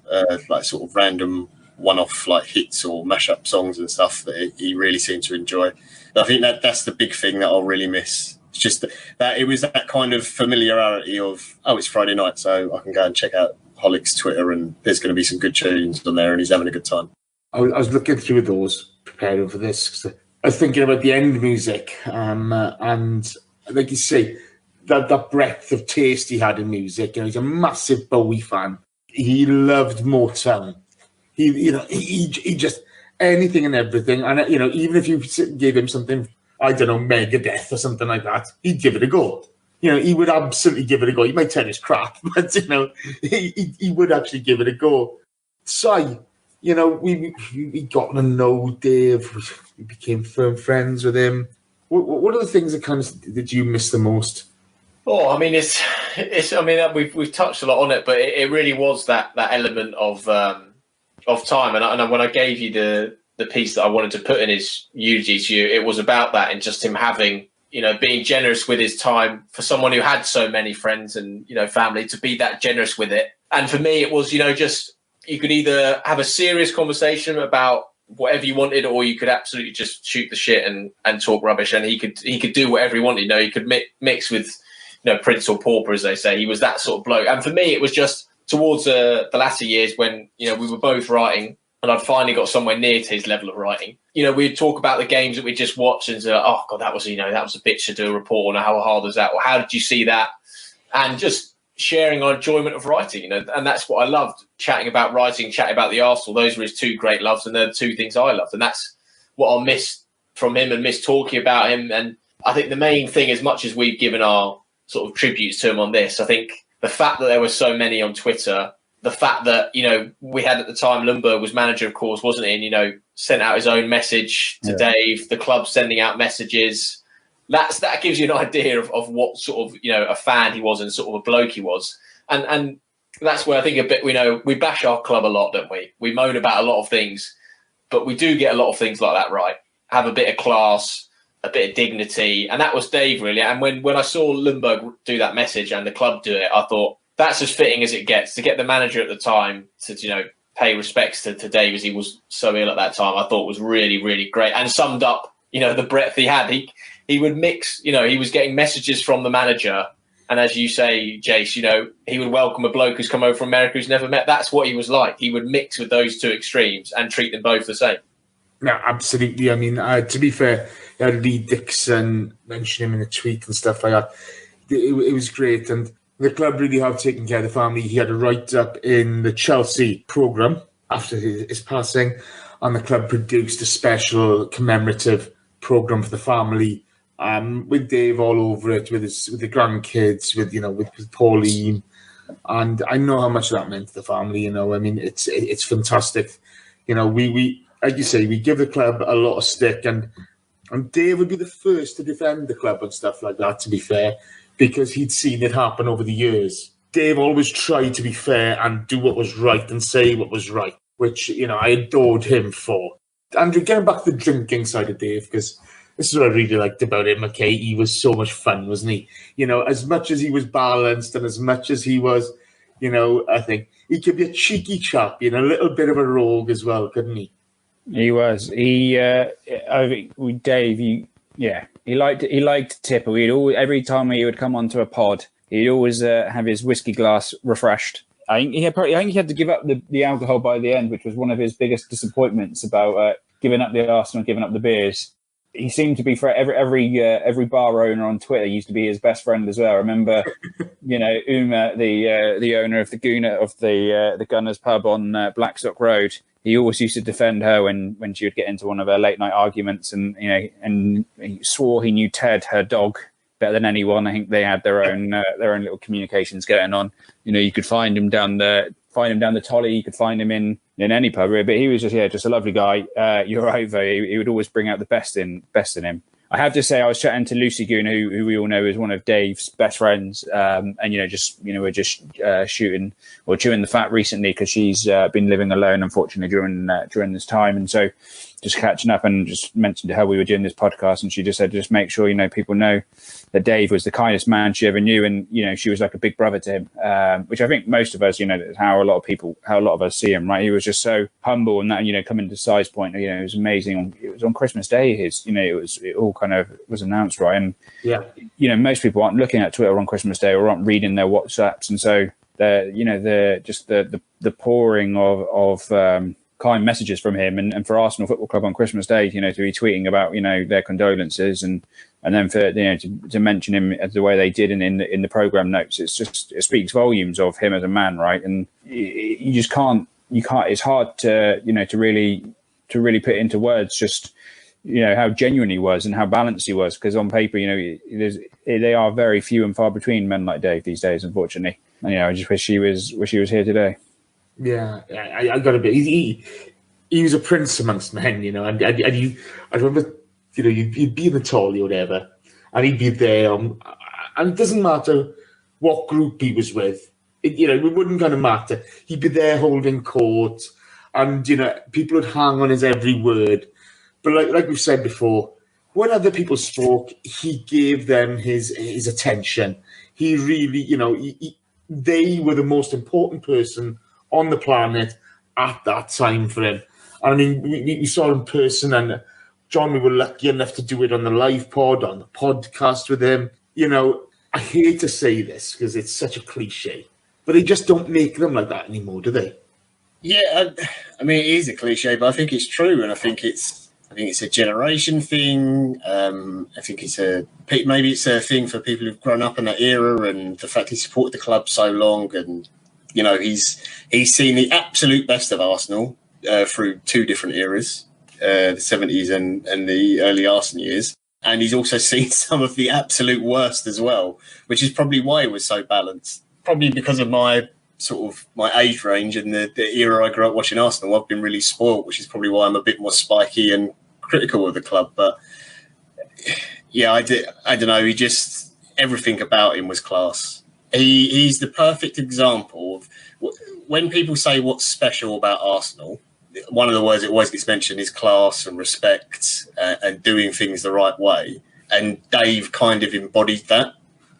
like sort of random one-off like hits or mashup songs and stuff that he really seemed to enjoy. But I think that's the big thing that I'll really miss. It's just that it was that kind of familiarity of, oh, it's Friday night, so I can go and check out Holick's Twitter and there's going to be some good tunes on there and he's having a good time. I was looking through those, preparing for this, 'cause I was thinking about the end music, and like you say, that breadth of taste he had in music. You know, he's a massive Bowie fan. He loved Motown. He just anything and everything. And you know, even if you gave him something, I don't know, Megadeth or something like that, he'd give it a go. You know, he would absolutely give it a go. He might tell his crap, but you know, he would actually give it a go. So, you know, we got to know Dave. We became firm friends with him. What are the things that you miss the most? Oh, I mean, it's. I mean, we've touched a lot on it, but it really was that element of time. And when I gave you the piece that I wanted to put in his eulogy to you, it was about that, and just him having, you know, being generous with his time for someone who had so many friends and, you know, family, to be that generous with it. And for me, it was, you know, just, you could either have a serious conversation about whatever you wanted, or you could absolutely just shoot the shit and talk rubbish. And he could do whatever he wanted. You know, he could mix with, you know, Prince or Pauper, as they say. He was that sort of bloke. And for me, it was just towards the latter years when, you know, we were both writing and I'd finally got somewhere near to his level of writing. You know, we'd talk about the games that we just watched and say, oh God, that was a bitch to do a report on. How hard was that? Or how did you see that? And just sharing our enjoyment of writing, you know, and that's what I loved, chatting about writing, chatting about the Arsenal. Those were his two great loves, and they're the two things I loved. And that's what I'll miss from him and miss talking about him. And I think the main thing, as much as we've given our sort of tributes to him on this, I think the fact that there were so many on Twitter, the fact that, you know, we had at the time, Lundberg was manager, of course, wasn't he? And, you know, sent out his own message to Dave, the club sending out messages. That gives you an idea of what sort of, you know, a fan he was and sort of a bloke he was. And that's where I think a bit, you know, we bash our club a lot, don't we? We moan about a lot of things, but we do get a lot of things like that right. Have a bit of class, a bit of dignity. And that was Dave, really. And when I saw Lundberg do that message and the club do it, I thought that's as fitting as it gets. To get the manager at the time to, you know, pay respects to Dave, as he was so ill at that time, I thought was really, really great, and summed up, you know, the breadth he had. He would mix, you know, he was getting messages from the manager. And as you say, Jace, you know, he would welcome a bloke who's come over from America who's never met. That's what he was like. He would mix with those two extremes and treat them both the same. No, absolutely. I mean, to be fair, you had Lee Dixon mention him in a tweet and stuff like that. It was great. And the club really have taken care of the family. He had a write-up in the Chelsea programme after his passing, and the club produced a special commemorative programme for the family, with Dave all over it, with the grandkids, with Pauline, and I know how much that meant to the family. You know, I mean, it's fantastic. You know, we like you say, we give the club a lot of stick, and Dave would be the first to defend the club and stuff like that, to be fair, because he'd seen it happen over the years. Dave always tried to be fair and do what was right and say what was right, which, you know, I adored him for. Andrew, getting back to the drinking side of Dave, because this is what I really liked about him, okay? He was so much fun, wasn't he? You know, as much as he was balanced and as much as he was, you know, I think he could be a cheeky chap, you know, a little bit of a rogue as well, couldn't he? He was. He liked to tipple. Every time he would come onto a pod, he'd always have his whiskey glass refreshed. I think he had to give up the alcohol by the end, which was one of his biggest disappointments about giving up the Arsenal, giving up the beers. He seemed to be, for every bar owner on Twitter, used to be his best friend as well. I remember, you know, Uma, the owner of the Gunners pub on Blackstock Road. He always used to defend her when she would get into one of her late night arguments, and you know, and he swore he knew Ted, her dog, better than anyone. I think they had their own little communications going on. You know, you could find him down the Tolly. You could find him in in any pub. But he was just a lovely guy. You're over. He would always bring out the best in him. I have to say, I was chatting to Lucy Goon, who we all know is one of Dave's best friends, and we're just shooting or chewing the fat recently because she's been living alone, unfortunately, during this time, and so just catching up and just mentioned to her we were doing this podcast, and she just said, just make sure people know that Dave was the kindest man she ever knew, and she was like a big brother to him, which I think most of us, how a lot of us see him, right? He was just so humble, and that coming to Size Point, it was amazing. It was on Christmas Day. It all kind of was announced, right? And most people aren't looking at Twitter on Christmas Day or aren't reading their WhatsApps, and so the pouring of kind messages from him, and for Arsenal Football Club on Christmas Day, to be tweeting about their condolences, and then for to mention him as the way they did in the program notes, it speaks volumes of him as a man, right? And you can't. It's hard to to really put into words just how genuine he was and how balanced he was, because on paper they are very few and far between men like Dave these days, unfortunately. And I just wish he was here today. Yeah, I got a bit. He was a prince amongst men, And I remember, you'd be in the Tolly or whatever, and he'd be there. And it doesn't matter what group he was with. It wouldn't kind of matter. He'd be there holding court, and people would hang on his every word. But like we've said before, when other people spoke, he gave them his attention. He really, they were the most important person on the planet at that time for him. And I mean, we saw him in person, and John, we were lucky enough to do it on the live pod, on the podcast with him. I hate to say this because it's such a cliche, but they just don't make them like that anymore, do they? Yeah, I mean, it is a cliche, but I think it's true, and I think it's a generation thing. I think maybe it's a thing for people who've grown up in that era, and the fact he supported the club so long, and he's seen the absolute best of Arsenal through two different eras, the 70s and the early Arsenal years, and he's also seen some of the absolute worst as well, which is probably why he was so balanced. Probably because of my age range and the era I grew up watching Arsenal, I've been really spoiled, which is probably why I'm a bit more spiky and critical of the club. But yeah, I don't know. Everything about him was class. He's the perfect example of when people say what's special about Arsenal. One of the words that always gets mentioned is class and respect and doing things the right way. And Dave kind of embodied that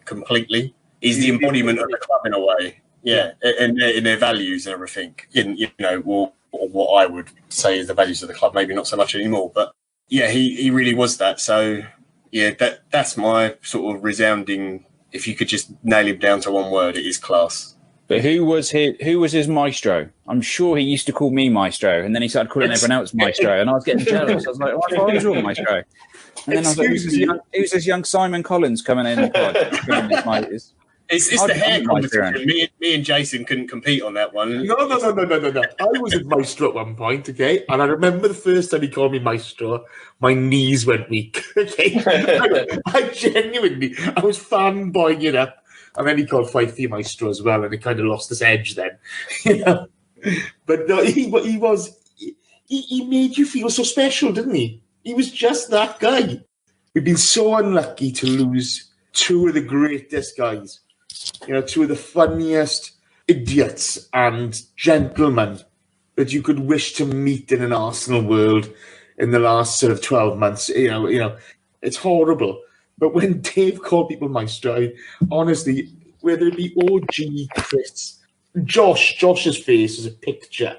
completely. He's the embodiment of the club in a way. Yeah, in their values and everything. Or what I would say is the values of the club. Maybe not so much anymore, but yeah, he really was that. So yeah, that's my sort of resounding. If you could just nail him down to one word, it is class. But who was his maestro? I'm sure he used to call me maestro, and then he started calling everyone else maestro, and I was getting jealous. I was like, I thought I was your maestro. And then I was like, who's this young Simon Collins coming in the pod? It's the hair competition. Me and Jason couldn't compete on that one. No. I was a maestro at one point, okay? And I remember the first time he called me maestro, my knees went weak, okay? I genuinely, I was fanboying it up. And then he called Fifey maestro as well, and it kind of lost its edge then, But no, he made you feel so special, didn't he? He was just that guy. We've been so unlucky to lose two of the greatest guys. Two of the funniest idiots and gentlemen that you could wish to meet in an Arsenal world in the last sort of 12 months. It's horrible. But when Dave called people maestro, honestly, whether it be OG, Chris, Josh's face is a picture.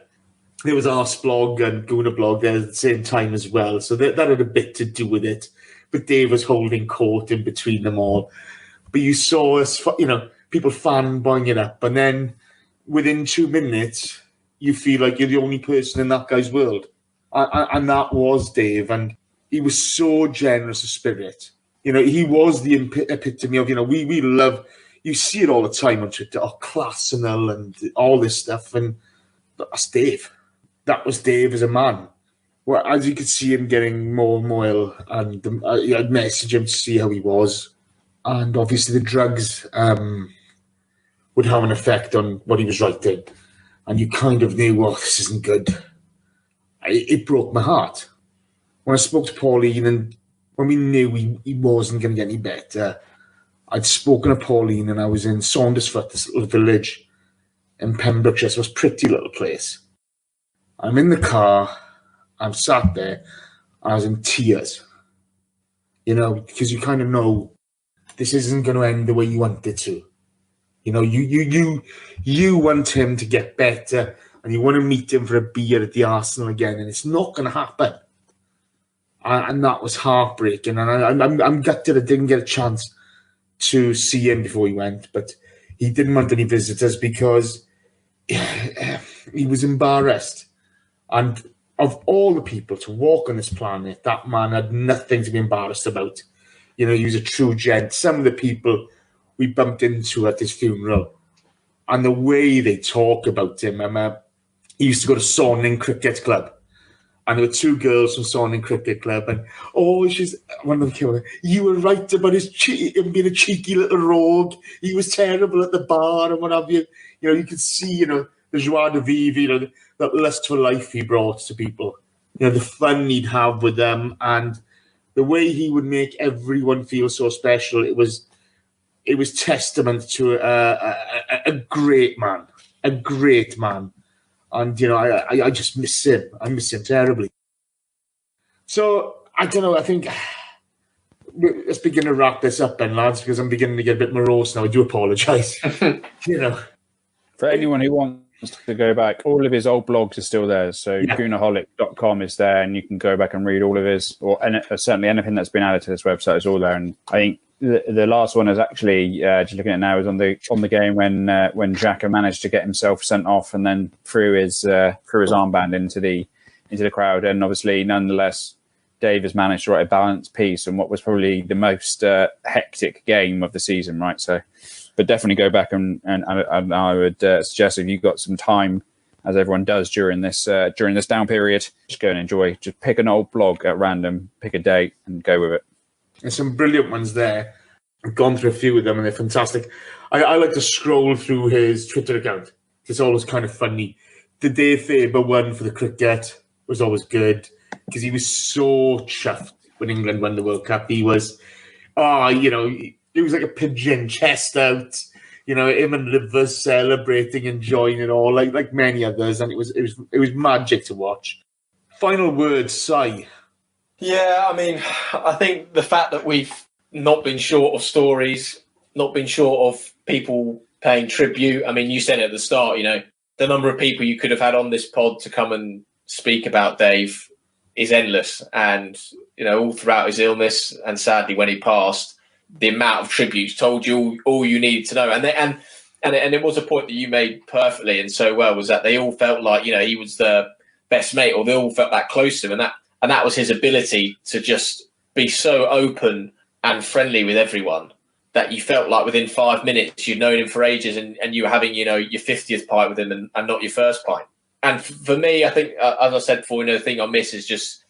There was Arsblog and Gooner Blog there at the same time as well. So that had a bit to do with it. But Dave was holding court in between them all. But you saw us, people fanboying it up. And then within 2 minutes, you feel like you're the only person in that guy's world. And that was Dave. And he was so generous of spirit. He was the epitome of, we love, you see it all the time on Twitter, Classenal and all this stuff. And that's Dave. That was Dave as a man. Well, as you could see him getting more and more ill, and I'd message him to see how he was. And obviously the drugs would have an effect on what he was writing. and you kind of knew, well, this isn't good. It broke my heart. When I spoke to Pauline, and when we knew he wasn't going to get any better, I'd spoken to Pauline, and I was in Saundersfoot, this little village in Pembrokeshire. So it's a pretty little place. I'm in the car, I'm sat there, and I was in tears. You know, because you kind of know this isn't going to end the way you want it to. You know, you want him to get better, and you want to meet him for a beer at the Arsenal again, and it's not going to happen. And that was heartbreaking. And I'm gutted I didn't get a chance to see him before he went, but he didn't want any visitors because he was embarrassed. And of all the people to walk on this planet, that man had nothing to be embarrassed about. You know, he was a true gent. Some of the people we bumped into at his funeral, and the way they talk about him. He used to go to Sonning Cricket Club, and there were two girls from Sonning Cricket Club, and one of them. You were right about him being a cheeky little rogue. He was terrible at the bar and what have you. You know, you could see, you know, the joie de vivre, you know, that lust for life he brought to people. You know, the fun he'd have with them, and the way he would make everyone feel so special. It was testament to a great man, and you know, I just miss him. I miss him terribly. So I don't know. I think let's begin to wrap this up, then, lads, because I'm beginning to get a bit morose now. I do apologise. You know, for anyone who wants to go back, all of his old blogs are still there. So Goonaholic.com is there, and you can go back and read all of his, certainly anything that's been added to this website is all there. And I think the last one is actually just looking at it now is on the game when Xhaka managed to get himself sent off and then threw his armband into the crowd. And obviously, nonetheless, Dave has managed to write a balanced piece on what was probably the most hectic game of the season, right? So, but definitely go back and I would suggest if you've got some time, as everyone does during this down period, just go and enjoy. Just pick an old blog at random, pick a date, and go with it. There's some brilliant ones there. I've gone through a few of them, and they're fantastic. I like to scroll through his Twitter account. It's always kind of funny. The Dave Faber one for the cricket was always good because he was so chuffed when England won the World Cup. He was, you know, it was like a pigeon, chest out. You know, him and Liv was celebrating, enjoying it all, like many others, and it was magic to watch. Final words, Si. Yeah, I mean, I think the fact that we've not been short of stories, not been short of people paying tribute. I mean, you said it at the start, you know, the number of people you could have had on this pod to come and speak about Dave is endless. And, you know, all throughout his illness and sadly when he passed, the amount of tributes told you all you needed to know. And it was a point that you made perfectly and so well, was that they all felt like, you know, he was the best mate, or they all felt that close to him. And that was his ability to just be so open and friendly with everyone that you felt like within 5 minutes you'd known him for ages, and you were having, you know, your 50th pint with him and not your first pint. And for me, I think, as I said before, you know, the thing I miss is just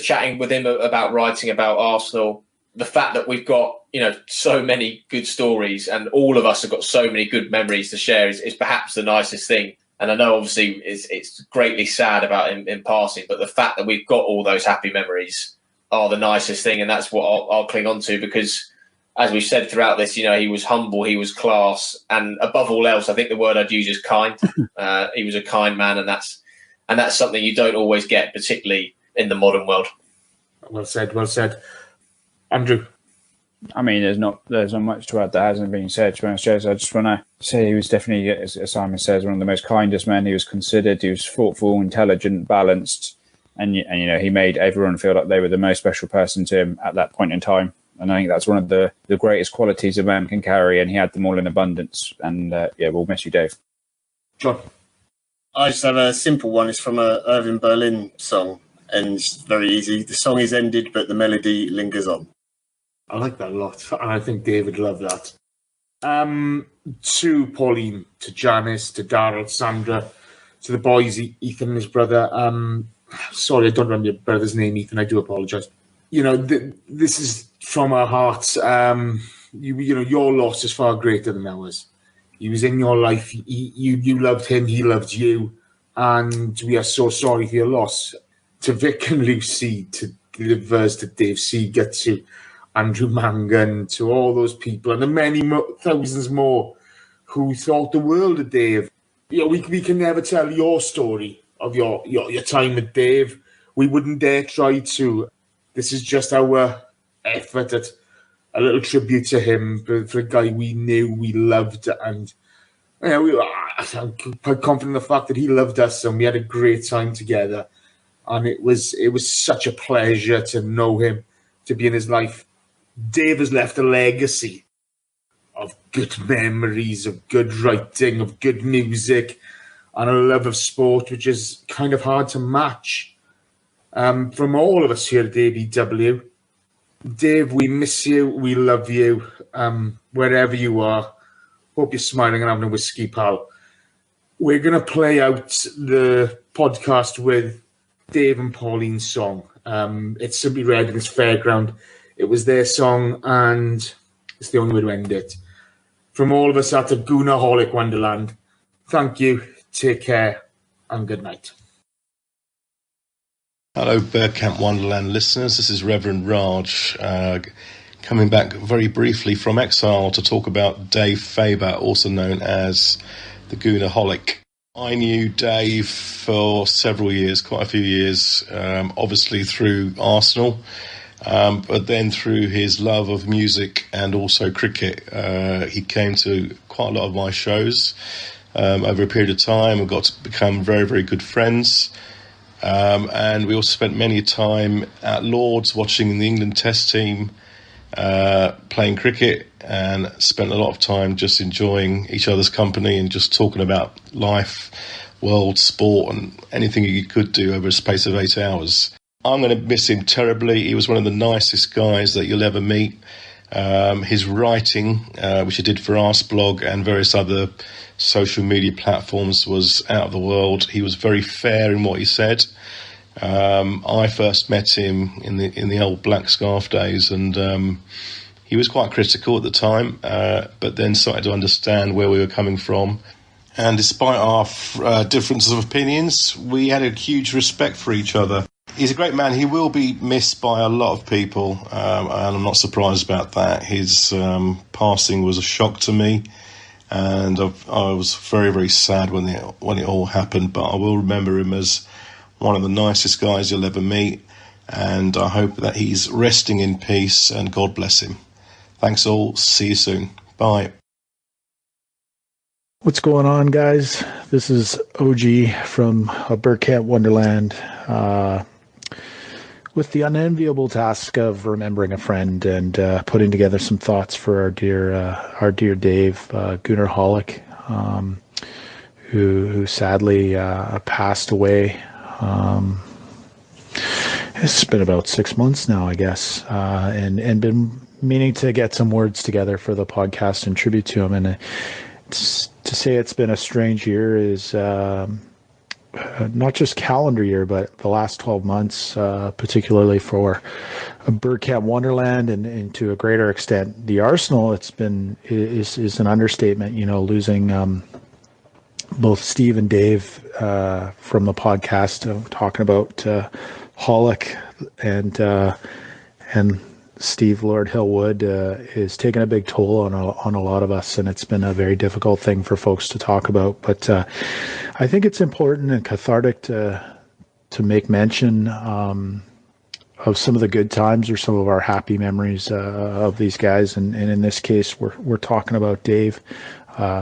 chatting with him about writing about Arsenal. The fact that we've got, you know, so many good stories and all of us have got so many good memories to share is perhaps the nicest thing. And I know, obviously, it's greatly sad about him in passing, but the fact that we've got all those happy memories are the nicest thing, and that's what I'll cling on to because, as we've said throughout this, you know, he was humble, he was class, and above all else, I think the word I'd use is kind. He was a kind man, and that's something you don't always get, particularly in the modern world. Well said, well said. Andrew? I mean, there's not much to add that hasn't been said. To be honest, Jez, I just want to say he was definitely, as Simon says, one of the most kindest men. He was considered, he was thoughtful, intelligent, balanced, and you know, he made everyone feel like they were the most special person to him at that point in time. And I think that's one of the greatest qualities a man can carry, and he had them all in abundance. And we'll miss you, Dave. John? I just have a simple one. It's from a Irving Berlin song, and it's very easy. The song is ended, but the melody lingers on. I like that a lot, and I think David loved that. To Pauline, to Janice, to Daryl, Sandra, to the boys, Ethan and his brother. Sorry, I don't remember your brother's name, Ethan. I do apologise. You know, this is from our hearts. You know, your loss is far greater than ours. He was in your life. You loved him. He loved you. And we are so sorry for your loss. To Vic and Lucy, to Livers, to Dave Seeger, to Andrew Mangan, to all those people, and the many thousands more who thought the world of Dave. We can never tell your story of your time with Dave. We wouldn't dare try to. This is just our effort at a little tribute to him for a guy we knew, we loved, and I'm quite confident in the fact that he loved us, and we had a great time together. And it was such a pleasure to know him, to be in his life. Dave has left a legacy of good memories, of good writing, of good music, and a love of sport, which is kind of hard to match. From all of us here at ABW, Dave, we miss you, we love you, wherever you are. Hope you're smiling and having a whiskey, pal. We're going to play out the podcast with Dave and Pauline's song. It's Simply Red and it's Fairground. It was their song, and it's the only way to end it. From all of us at the Goonaholic Wonderland, thank you, take care, and good night. Hello, Bergkamp Wonderland listeners. This is Reverend Raj, coming back very briefly from exile to talk about Dave Faber, also known as the Goonaholic. I knew Dave for several years, quite a few years, obviously through Arsenal, but then through his love of music and also cricket. He came to quite a lot of my shows over a period of time and got to become very, very good friends. And we also spent many time at Lord's watching the England Test team, playing cricket, and spent a lot of time just enjoying each other's company and just talking about life, world, sport, and anything you could do over a space of 8 hours. I'm going to miss him terribly. He was one of the nicest guys that you'll ever meet. His writing, which he did for Arsblog and various other social media platforms, was out of the world. He was very fair in what he said. I first met him in the old Black Scarf days, and he was quite critical at the time, but then started to understand where we were coming from. And despite our differences of opinions, we had a huge respect for each other. He's a great man. He will be missed by a lot of people, and I'm not surprised about that. His passing was a shock to me, and I was very, very sad when it all happened, but I will remember him as one of the nicest guys you'll ever meet, and I hope that he's resting in peace, and God bless him. Thanks all. See you soon. Bye. What's going on, guys? This is OG from Bergkamp Wonderland, with the unenviable task of remembering a friend and putting together some thoughts for our dear Dave Goonaholic, who sadly passed away. It's been about 6 months now, I guess, and been meaning to get some words together for the podcast in tribute to him. And to say it's been a strange year is not just calendar year, but the last 12 months, particularly for Bergkamp Wonderland and to a greater extent the Arsenal. It's been is an understatement. Losing both Steve and Dave from the podcast, talking about Holic and Steve Lord Hillwood is taking a big toll on a lot of us, and it's been a very difficult thing for folks to talk about. But I think it's important and cathartic to make mention of some of the good times or some of our happy memories of these guys, and in this case, we're talking about Dave,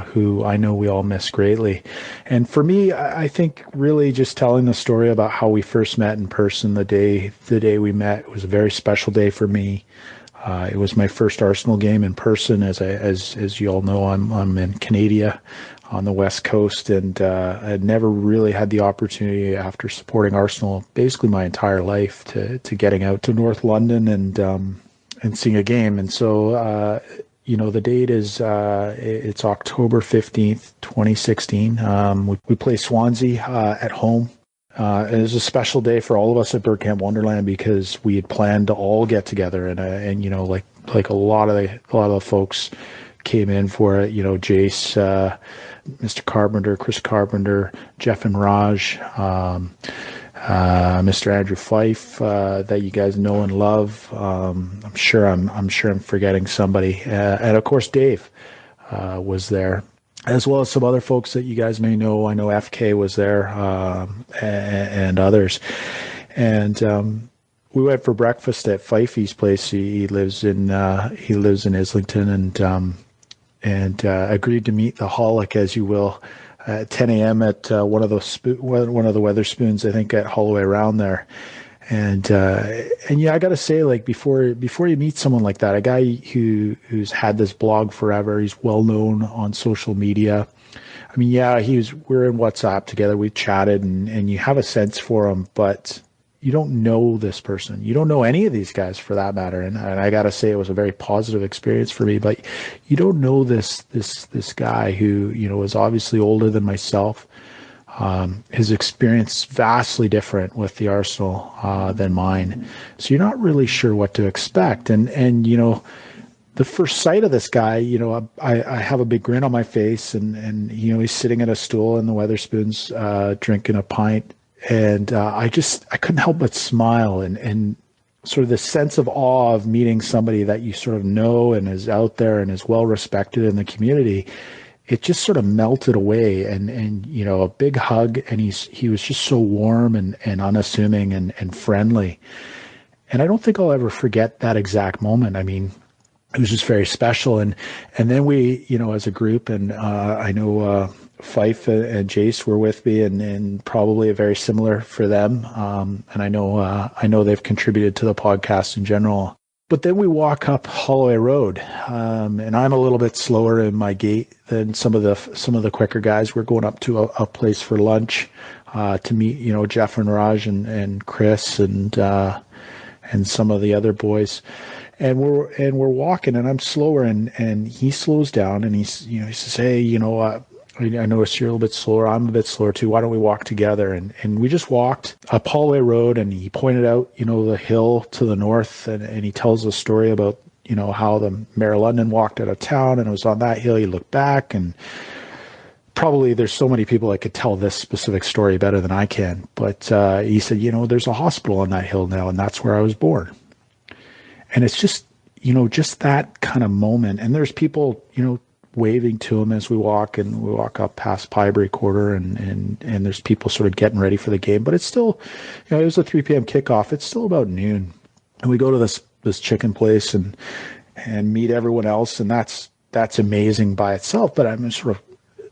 who I know we all miss greatly. And for me, I think really just telling the story about how we first met in person, the day we met, was a very special day for me. It was my first Arsenal game in person. As you all know, I'm in Canada on the West Coast, and I had never really had the opportunity after supporting Arsenal basically my entire life to getting out to North London and seeing a game. And so the date is it's October 15th, 2016. We play Swansea at home. It was a special day for all of us at Bergkamp Wonderland because we had planned to all get together, and like a lot of the folks came in for it. You know, Jace, Mr. Carpenter, Chris Carpenter, Jeff and Raj, Mr. Andrew Fife, that you guys know and love. I'm sure I'm forgetting somebody, and of course Dave was there, as well as some other folks that you guys may know. I know FK was there, and others, and we went for breakfast at Fifey's place. He lives in Islington, and agreed to meet the Holic, as you will, at 10 a.m. at one of the Weatherspoons, I think, at Holloway around there. And yeah, I got to say, like, before you meet someone like that, a guy who's had this blog forever, he's well known on social media. I mean, yeah, we're in WhatsApp together, we chatted, and you have a sense for him, but you don't know this person. You don't know any of these guys, for that matter. And I got to say, it was a very positive experience for me. But you don't know this guy who, you know, is obviously older than myself. His experience is vastly different with the Arsenal than mine. So you're not really sure what to expect. And you know, the first sight of this guy, you know, I have a big grin on my face, and you know, he's sitting at a stool in the Weatherspoons, drinking a pint. And I couldn't help but smile, and sort of the sense of awe of meeting somebody that you sort of know and is out there and is well respected in the community. It just sort of melted away, and you know, a big hug, and he was just so warm and unassuming and friendly. And I don't think I'll ever forget that exact moment. I mean, it was just very special. And then we, you know, as a group, and I know Fife and Jace were with me, and probably very similar for them. And I know they've contributed to the podcast in general. But then we walk up Holloway Road, and I'm a little bit slower in my gait than some of the quicker guys. We're going up to a place for lunch to meet, you know, Jeff and Raj and Chris and some of the other boys. And we're walking, and I'm slower, and he slows down, and he says, "Hey, you know, I noticed you're a little bit slower. I'm a bit slower too. Why don't we walk together?" And we just walked up Holloway Road, and he pointed out, you know, the hill to the north, and he tells a story about, you know, how the Mayor of London walked out of town, and it was on that hill. He looked back, and probably there's so many people that could tell this specific story better than I can. But he said, you know, there's a hospital on that hill now, and that's where I was born. And it's just, you know, just that kind of moment. And there's people, you know, waving to him as we walk, and we walk up past Piebury Quarter, and there's people sort of getting ready for the game. But it's still, you know, it was a 3 p.m. kickoff. It's still about noon. And we go to this chicken place and meet everyone else, and that's amazing by itself. But I'm sort of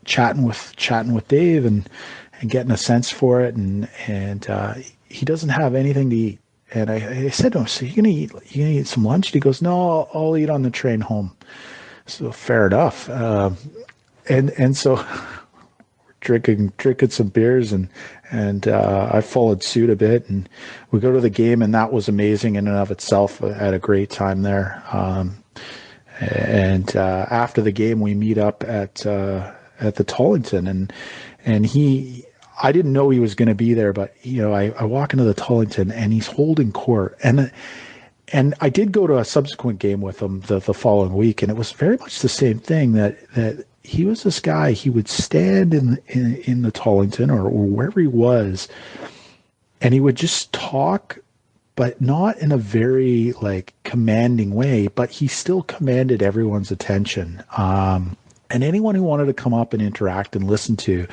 chatting with Dave and getting a sense for it, and he doesn't have anything to eat. And I said to him, "So you gonna eat some lunch?" And he goes, "No, I'll eat on the train home." So fair enough. And so we're drinking some beers, and I followed suit a bit, and we go to the game, and that was amazing in and of itself. I had a great time there. And after the game, we meet up at the Tollington, and I didn't know he was going to be there, but you know, I walk into the Tollington, and he's holding court, and I did go to a subsequent game with him the following week, and it was very much the same thing, that he was this guy. He would stand in the Tollington or wherever he was, and he would just talk, but not in a very like commanding way, but he still commanded everyone's attention. And anyone who wanted to come up and interact and listen to,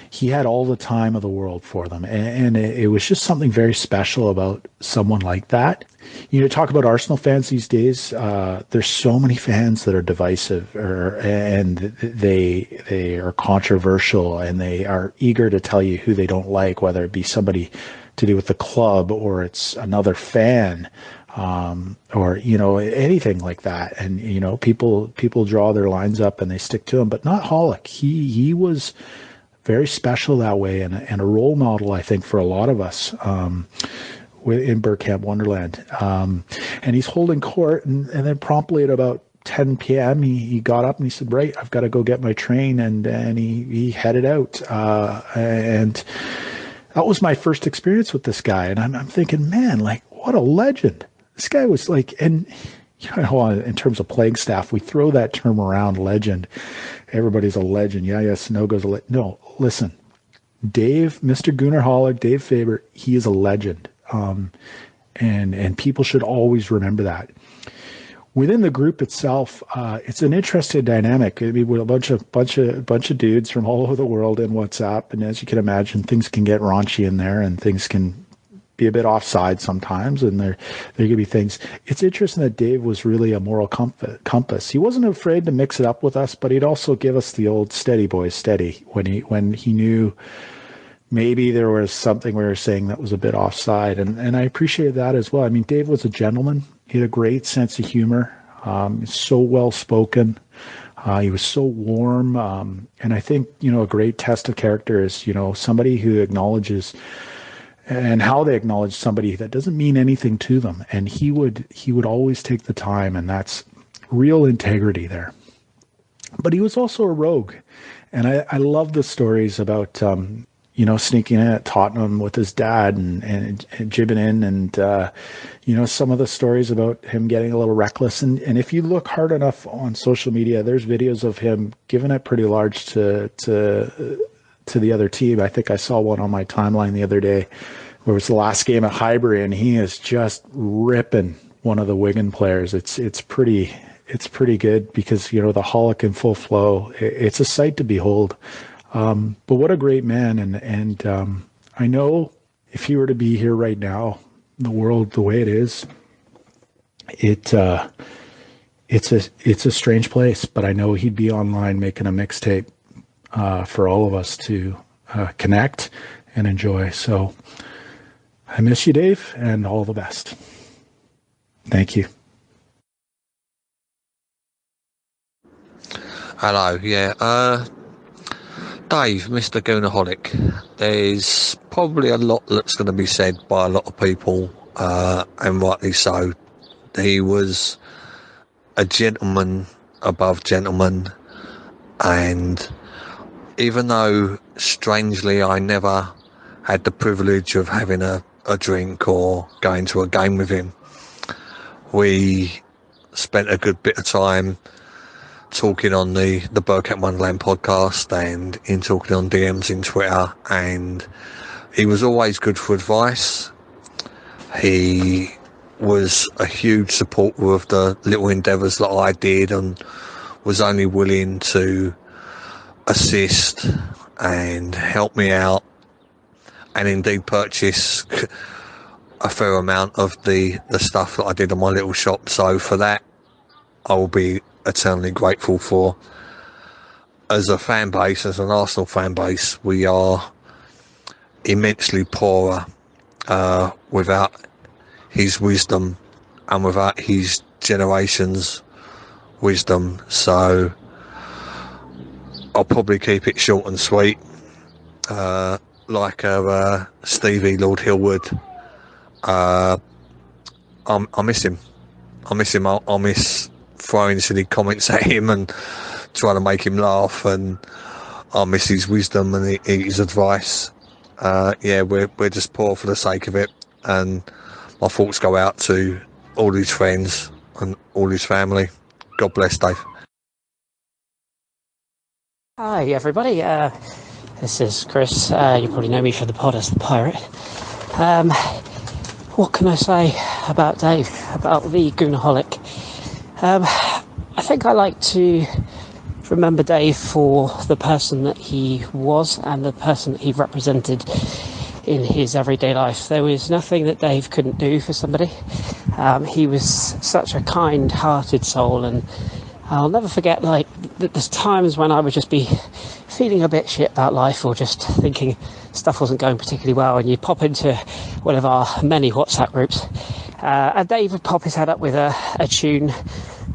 he had all the time of the world for them. And it was just something very special about someone like that. You know, talk about Arsenal fans these days. There's so many fans that are divisive, and they are controversial, and they are eager to tell you who they don't like, whether it be somebody to do with the club or it's another fan. Or, you know, anything like that. And, you know, people draw their lines up and they stick to him, but not Holic. He was very special that way, and a role model, I think, for a lot of us, in Bergkamp Wonderland. And he's holding court, and then promptly at about 10 p.m. he got up and he said, "Right, I've got to go get my train." And he headed out. And that was my first experience with this guy. And I'm thinking, man, like, what a legend. This guy was like, and in terms of playing staff, we throw that term around, legend. Everybody's a legend. Yeah, Sanogo's a legend. No, listen, Dave, Mr. Gunnar Holic, Dave Faber, he is a legend. And people should always remember that. Within the group itself, it's an interesting dynamic. I mean, with a bunch of dudes from all over the world in WhatsApp, and as you can imagine, things can get raunchy in there, and things can be a bit offside sometimes, and there could be things. It's interesting that Dave was really a moral compass. He wasn't afraid to mix it up with us, but he'd also give us the old steady boys steady when he knew maybe there was something we were saying that was a bit offside, and I appreciated that as well. I mean, Dave was a gentleman. He had a great sense of humor. So well spoken. He was so warm, and I think a great test of character is somebody who acknowledges. And how they acknowledge somebody that doesn't mean anything to them. And he would always take the time, and that's real integrity there. But he was also a rogue. And I love the stories about, sneaking in at Tottenham with his dad and jibbing in, and, some of the stories about him getting a little reckless. And if you look hard enough on social media, there's videos of him giving it pretty large to the other team. I think I saw one on my timeline the other day where it was the last game at Highbury, and he is just ripping one of the Wigan players. It's pretty good because the Holic in full flow. It's a sight to behold. But what a great man, and I know if he were to be here right now, the world the way it is, it's a strange place. But I know he'd be online making a mixtape for all of us to connect and enjoy. So I miss you, Dave, and all the best. Thank you. Hello, yeah. Dave, Mr. Goonaholic, there's probably a lot that's going to be said by a lot of people, and rightly so. He was a gentleman above gentlemen, and even though, strangely, I never had the privilege of having a drink or going to a game with him, we spent a good bit of time talking on the Burkham Wonderland podcast and in talking on DMs in Twitter, and he was always good for advice. He was a huge supporter of the little endeavours that I did and was only willing to assist and help me out, and indeed purchase a fair amount of the stuff that I did in my little shop. So for that, I will be eternally grateful for. As a fan base, as an Arsenal fan base, we are immensely poorer without his wisdom and without his generation's wisdom. So I'll probably keep it short and sweet, like Stevie Lord Hillwood. I miss him. I'll miss throwing silly comments at him and trying to make him laugh, and I miss his wisdom and his advice. We're just poor for the sake of it, and my thoughts go out to all his friends and all his family. God bless, Dave. Hi everybody, this is Chris. You probably know me from the pod as the Pirate. What can I say about Dave, about the Goonaholic? I think I like to remember Dave for the person that he was and the person that he represented in his everyday life. There was nothing that Dave couldn't do for somebody. He was such a kind-hearted soul, and I'll never forget, there's times when I would just be feeling a bit shit about life, or just thinking stuff wasn't going particularly well, and you'd pop into one of our many WhatsApp groups, and Dave would pop his head up with a tune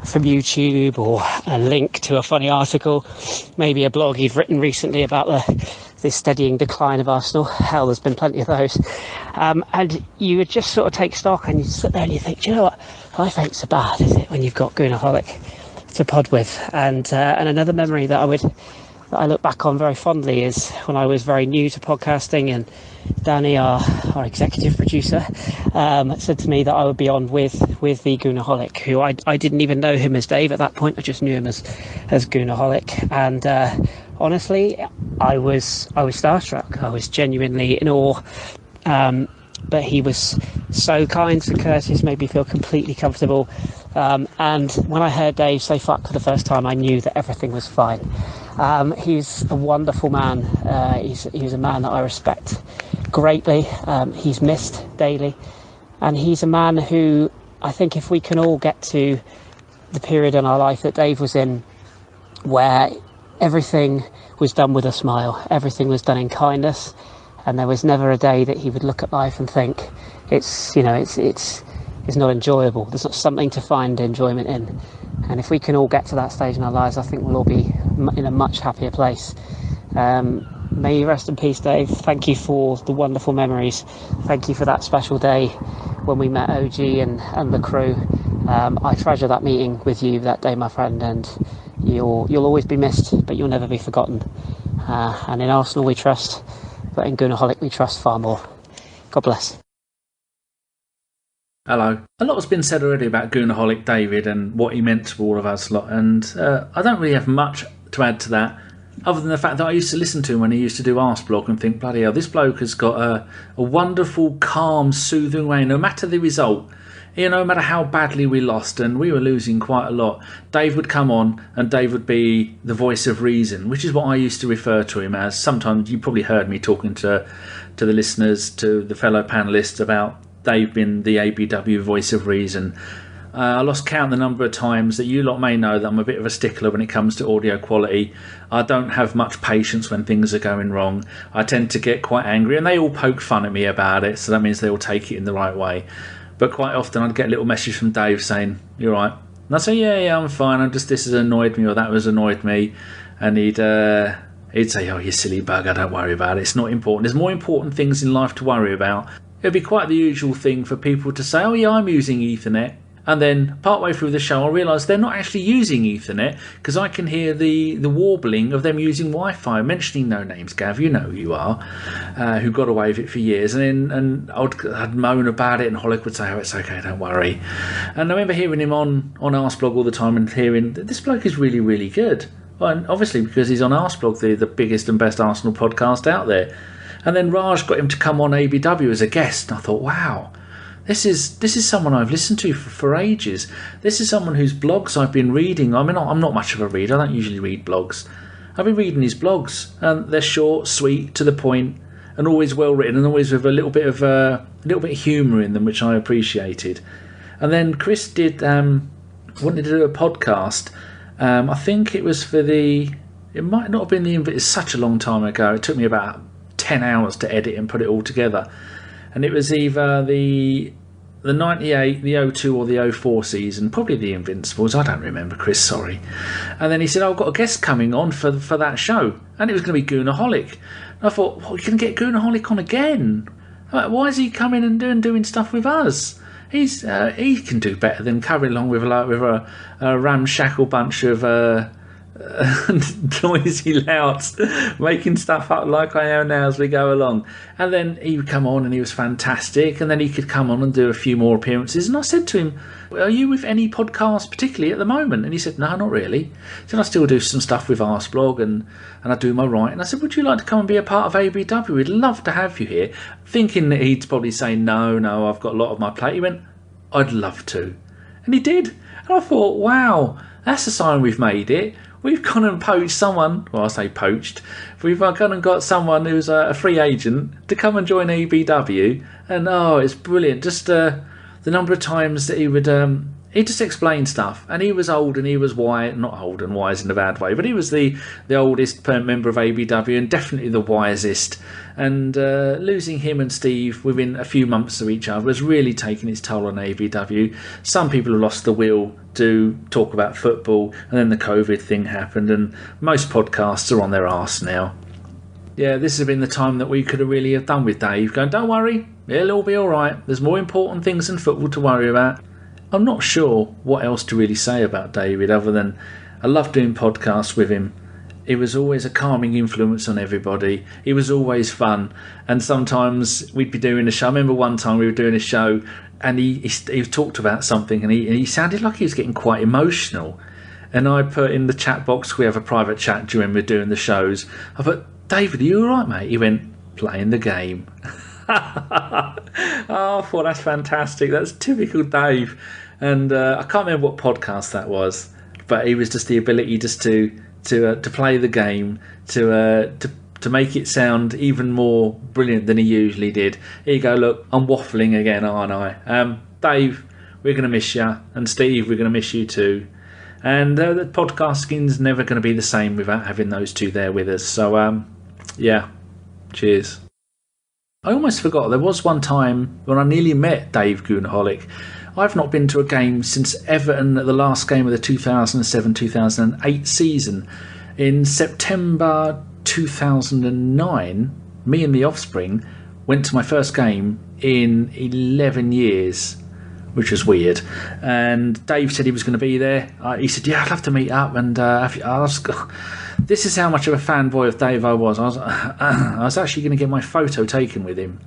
from YouTube, or a link to a funny article, maybe a blog he'd written recently about the steadying decline of Arsenal. Hell, there's been plenty of those. And you would just sort of take stock, and you'd sit there and you think, do you know what, life ain't so bad, is it, when you've got Goonaholic to pod with? And another memory that I would that I look back on very fondly is when I was very new to podcasting, and Danny, our executive producer, said to me that I would be on with the Goonaholic, who I didn't even know him as Dave at that point. I just knew him as Goonaholic, and honestly, I was starstruck. I was genuinely in awe. But he was so kind, so courteous, made me feel completely comfortable. And when I heard Dave say fuck for the first time, I knew that everything was fine. He's a wonderful man. He's a man that I respect greatly. He's missed daily. And he's a man who, I think if we can all get to the period in our life that Dave was in, where everything was done with a smile, everything was done in kindness, and there was never a day that he would look at life and think it's not enjoyable. There's not something to find enjoyment in. And if we can all get to that stage in our lives, I think we'll all be in a much happier place. May you rest in peace, Dave. Thank you for the wonderful memories. Thank you for that special day when we met OG and the crew. I treasure that meeting with you that day, my friend, and you'll always be missed, but you'll never be forgotten. And in Arsenal we trust, but in Goonaholic we trust far more. God bless. Hello. A lot has been said already about Goonaholic David and what he meant to all of us lot, and I don't really have much to add to that, other than the fact that I used to listen to him when he used to do Arsblog and think, bloody hell, this bloke has got a wonderful, calm, soothing way, no matter the result. No matter how badly we lost, and we were losing quite a lot, Dave would come on and Dave would be the voice of reason, which is what I used to refer to him as. Sometimes you probably heard me talking to the listeners, to the fellow panellists, about Dave being the ABW voice of reason. I lost count the number of times that you lot may know that I'm a bit of a stickler when it comes to audio quality. I don't have much patience when things are going wrong. I tend to get quite angry, and they all poke fun at me about it, so that means they all take it in the right way. But quite often I'd get a little message from Dave saying, "You're right." And I'd say, yeah, I'm fine. This has annoyed me, or that has annoyed me. And he'd say, "Oh, you silly bugger, don't worry about it. It's not important. There's more important things in life to worry about." It'd be quite the usual thing for people to say, "Oh yeah, I'm using Ethernet." And then partway through the show I realised they're not actually using Ethernet, because I can hear the warbling of them using Wi-Fi, mentioning no names, Gav, you know who you are, who got away with it for years. And I'd moan about it, and Holic would say, "Oh, it's okay, don't worry." And I remember hearing him on Arsblog all the time and hearing that this bloke is really, really good. Well, and obviously because he's on Arsblog, the biggest and best Arsenal podcast out there. And then Raj got him to come on ABW as a guest, and I thought, wow. This is someone I've listened to for ages. This is someone whose blogs I've been reading. I mean, I'm not much of a reader. I don't usually read blogs. I've been reading his blogs, and they're short, sweet, to the point, and always well written, and always with a little bit of humour in them, which I appreciated. And then Chris wanted to do a podcast. I think it was it might not have been it's such a long time ago. It took me about 10 hours to edit and put it all together. And it was either the 98, the 02 or the 04 season, probably the Invincibles. I don't remember, Chris, sorry. And then he said, "I've got a guest coming on for that show." And it was going to be Goonaholic. And I thought, well, we can get Goonaholic on again. Why is he coming and doing stuff with us? He can do better than carrying along with a ramshackle bunch of noisy louts, making stuff up like I am now as we go along. And then he would come on and he was fantastic, and then he could come on and do a few more appearances. And I said to him, "Are you with any podcasts particularly at the moment?" And he said, "No, not really." He said, "I still do some stuff with Arsblog and I do my writing." And I said, "Would you like to come and be a part of ABW? We'd love to have you here." Thinking that he'd probably say, no, I've got a lot of my plate. He went, "I'd love to." And he did. And I thought, wow, that's a sign we've made it. We've gone and poached someone, well, I say poached, we've gone and got someone who's a free agent to come and join ABW, and it's brilliant. Just the number of times that he would, he just explained stuff, and he was old and he was wise, not old and wise in a bad way, but he was the oldest member of ABW and definitely the wisest. And losing him and Steve within a few months of each other has really taken its toll on ABW. Some people have lost the will to talk about football, and then the COVID thing happened, and most podcasts are on their arse now. Yeah, this has been the time that we could have really have done with Dave, going, "Don't worry, it'll all be all right. There's more important things than football to worry about." I'm not sure what else to really say about David other than I love doing podcasts with him. He was always a calming influence on everybody. He was always fun. And sometimes we'd be doing a show. I remember one time we were doing a show and he talked about something and he sounded like he was getting quite emotional. And I put in the chat box, we have a private chat during we're doing the shows. I put, David, are you all right, mate? He went, playing the game. Oh, I thought that's fantastic. That's typical Dave. And I can't remember what podcast that was, but it was just the ability just to play the game, to make it sound even more brilliant than he usually did. Here you go, look, I'm waffling again, aren't I? Dave, we're going to miss you, and Steve, we're going to miss you too. And the podcasting's never going to be the same without having those two there with us. So, yeah, cheers. I almost forgot, there was one time when I nearly met Dave Goonaholic. I've not been to a game since Everton at the last game of the 2007-2008 season. In September 2009, me and the Offspring went to my first game in 11 years, which was weird. And Dave said he was going to be there. He said, yeah, I'd love to meet up. And this is how much of a fanboy of Dave I was. I was actually going to get my photo taken with him.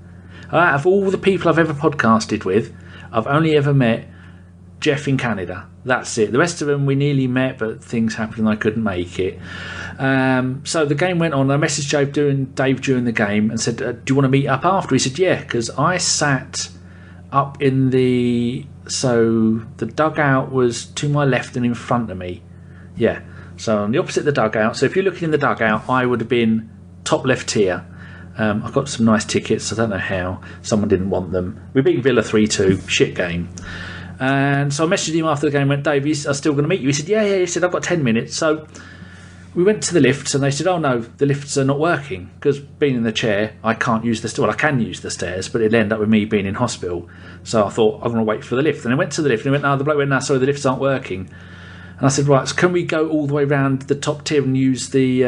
Out of all the people I've ever podcasted with, I've only ever met Jeff in Canada. That's it. The rest of them we nearly met, but things happened and I couldn't make it. So the game went on. I messaged Dave during the game and said, do you want to meet up after? He said, yeah, because I sat up in the dugout was to my left and in front of me. Yeah. So on the opposite of the dugout. So if you're looking in the dugout, I would have been top left tier. I got some nice tickets. I don't know how. Someone didn't want them. We beat Villa 3-2. Shit game. And so I messaged him after the game and went, Dave, I'm still going to meet you. He said, yeah. He said, I've got 10 minutes. So we went to the lifts and they said, oh no, the lifts are not working. Because being in the chair, I can't use the stairs. Well, I can use the stairs, but it'll end up with me being in hospital. So I thought, I'm going to wait for the lift. And I went to the lift and he went, no, the bloke went, no, sorry, the lifts aren't working. And I said, right, so can we go all the way around the top tier and use the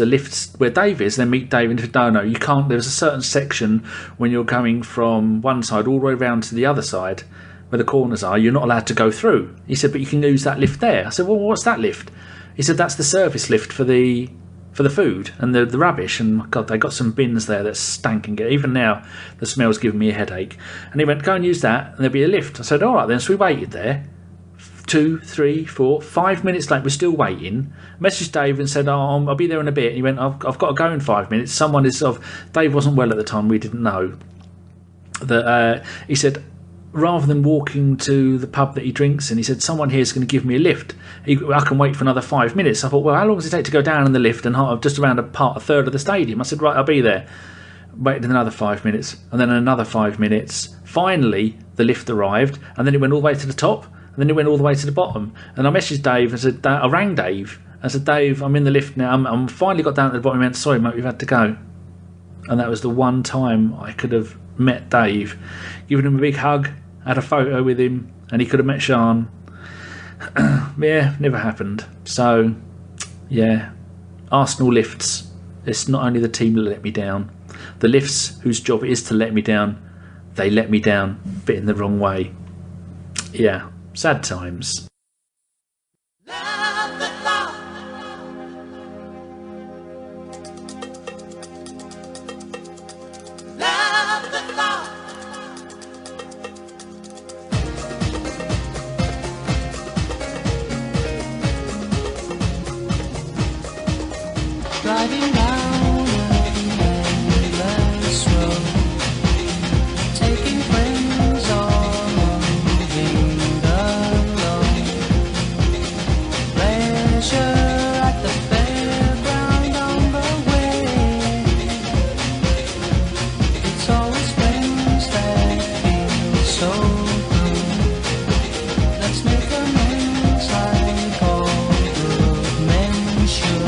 lifts where Dave is, then meet Dave? And he said, no, you can't. There's a certain section when you're going from one side all the way around to the other side where the corners are, you're not allowed to go through. He said, but you can use that lift there. I said, well, what's that lift? He said, that's the service lift for the food and the rubbish. And my God, they got some bins there that stank and even now the smell's giving me a headache. And he went, go and use that and there'll be a lift. I said, all right then. So we waited there. 2, 3, 4, 5 minutes late, we're still waiting. Messaged Dave and said, oh, I'll be there in a bit. And he went, I've got to go in 5 minutes. Someone is Dave wasn't well at the time, we didn't know. That he said, rather than walking to the pub that he drinks in, he said, someone here is going to give me a lift. I can wait for another 5 minutes. I thought, well, how long does it take to go down in the lift and just around a third of the stadium? I said, right, I'll be there. Waited another 5 minutes and then another 5 minutes. Finally, the lift arrived and then it went all the way to the top. And then it went all the way to the bottom. And I messaged Dave and said, I rang Dave. I said, Dave, I'm in the lift now. I'm finally got down to the bottom. He went, sorry, mate, we've had to go. And that was the one time I could have met Dave, given him a big hug, had a photo with him, and he could have met Sean. Yeah, never happened. So, yeah, Arsenal lifts. It's not only the team that let me down. The lifts, whose job it is to let me down, they let me down, but in the wrong way. Yeah. Sad times. Driving down an endless road, taking friends or moving alone. Pleasure at the fairground on the way. It's always friends that feel so good. Let's make amends like all good men should.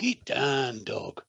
Get down, dog.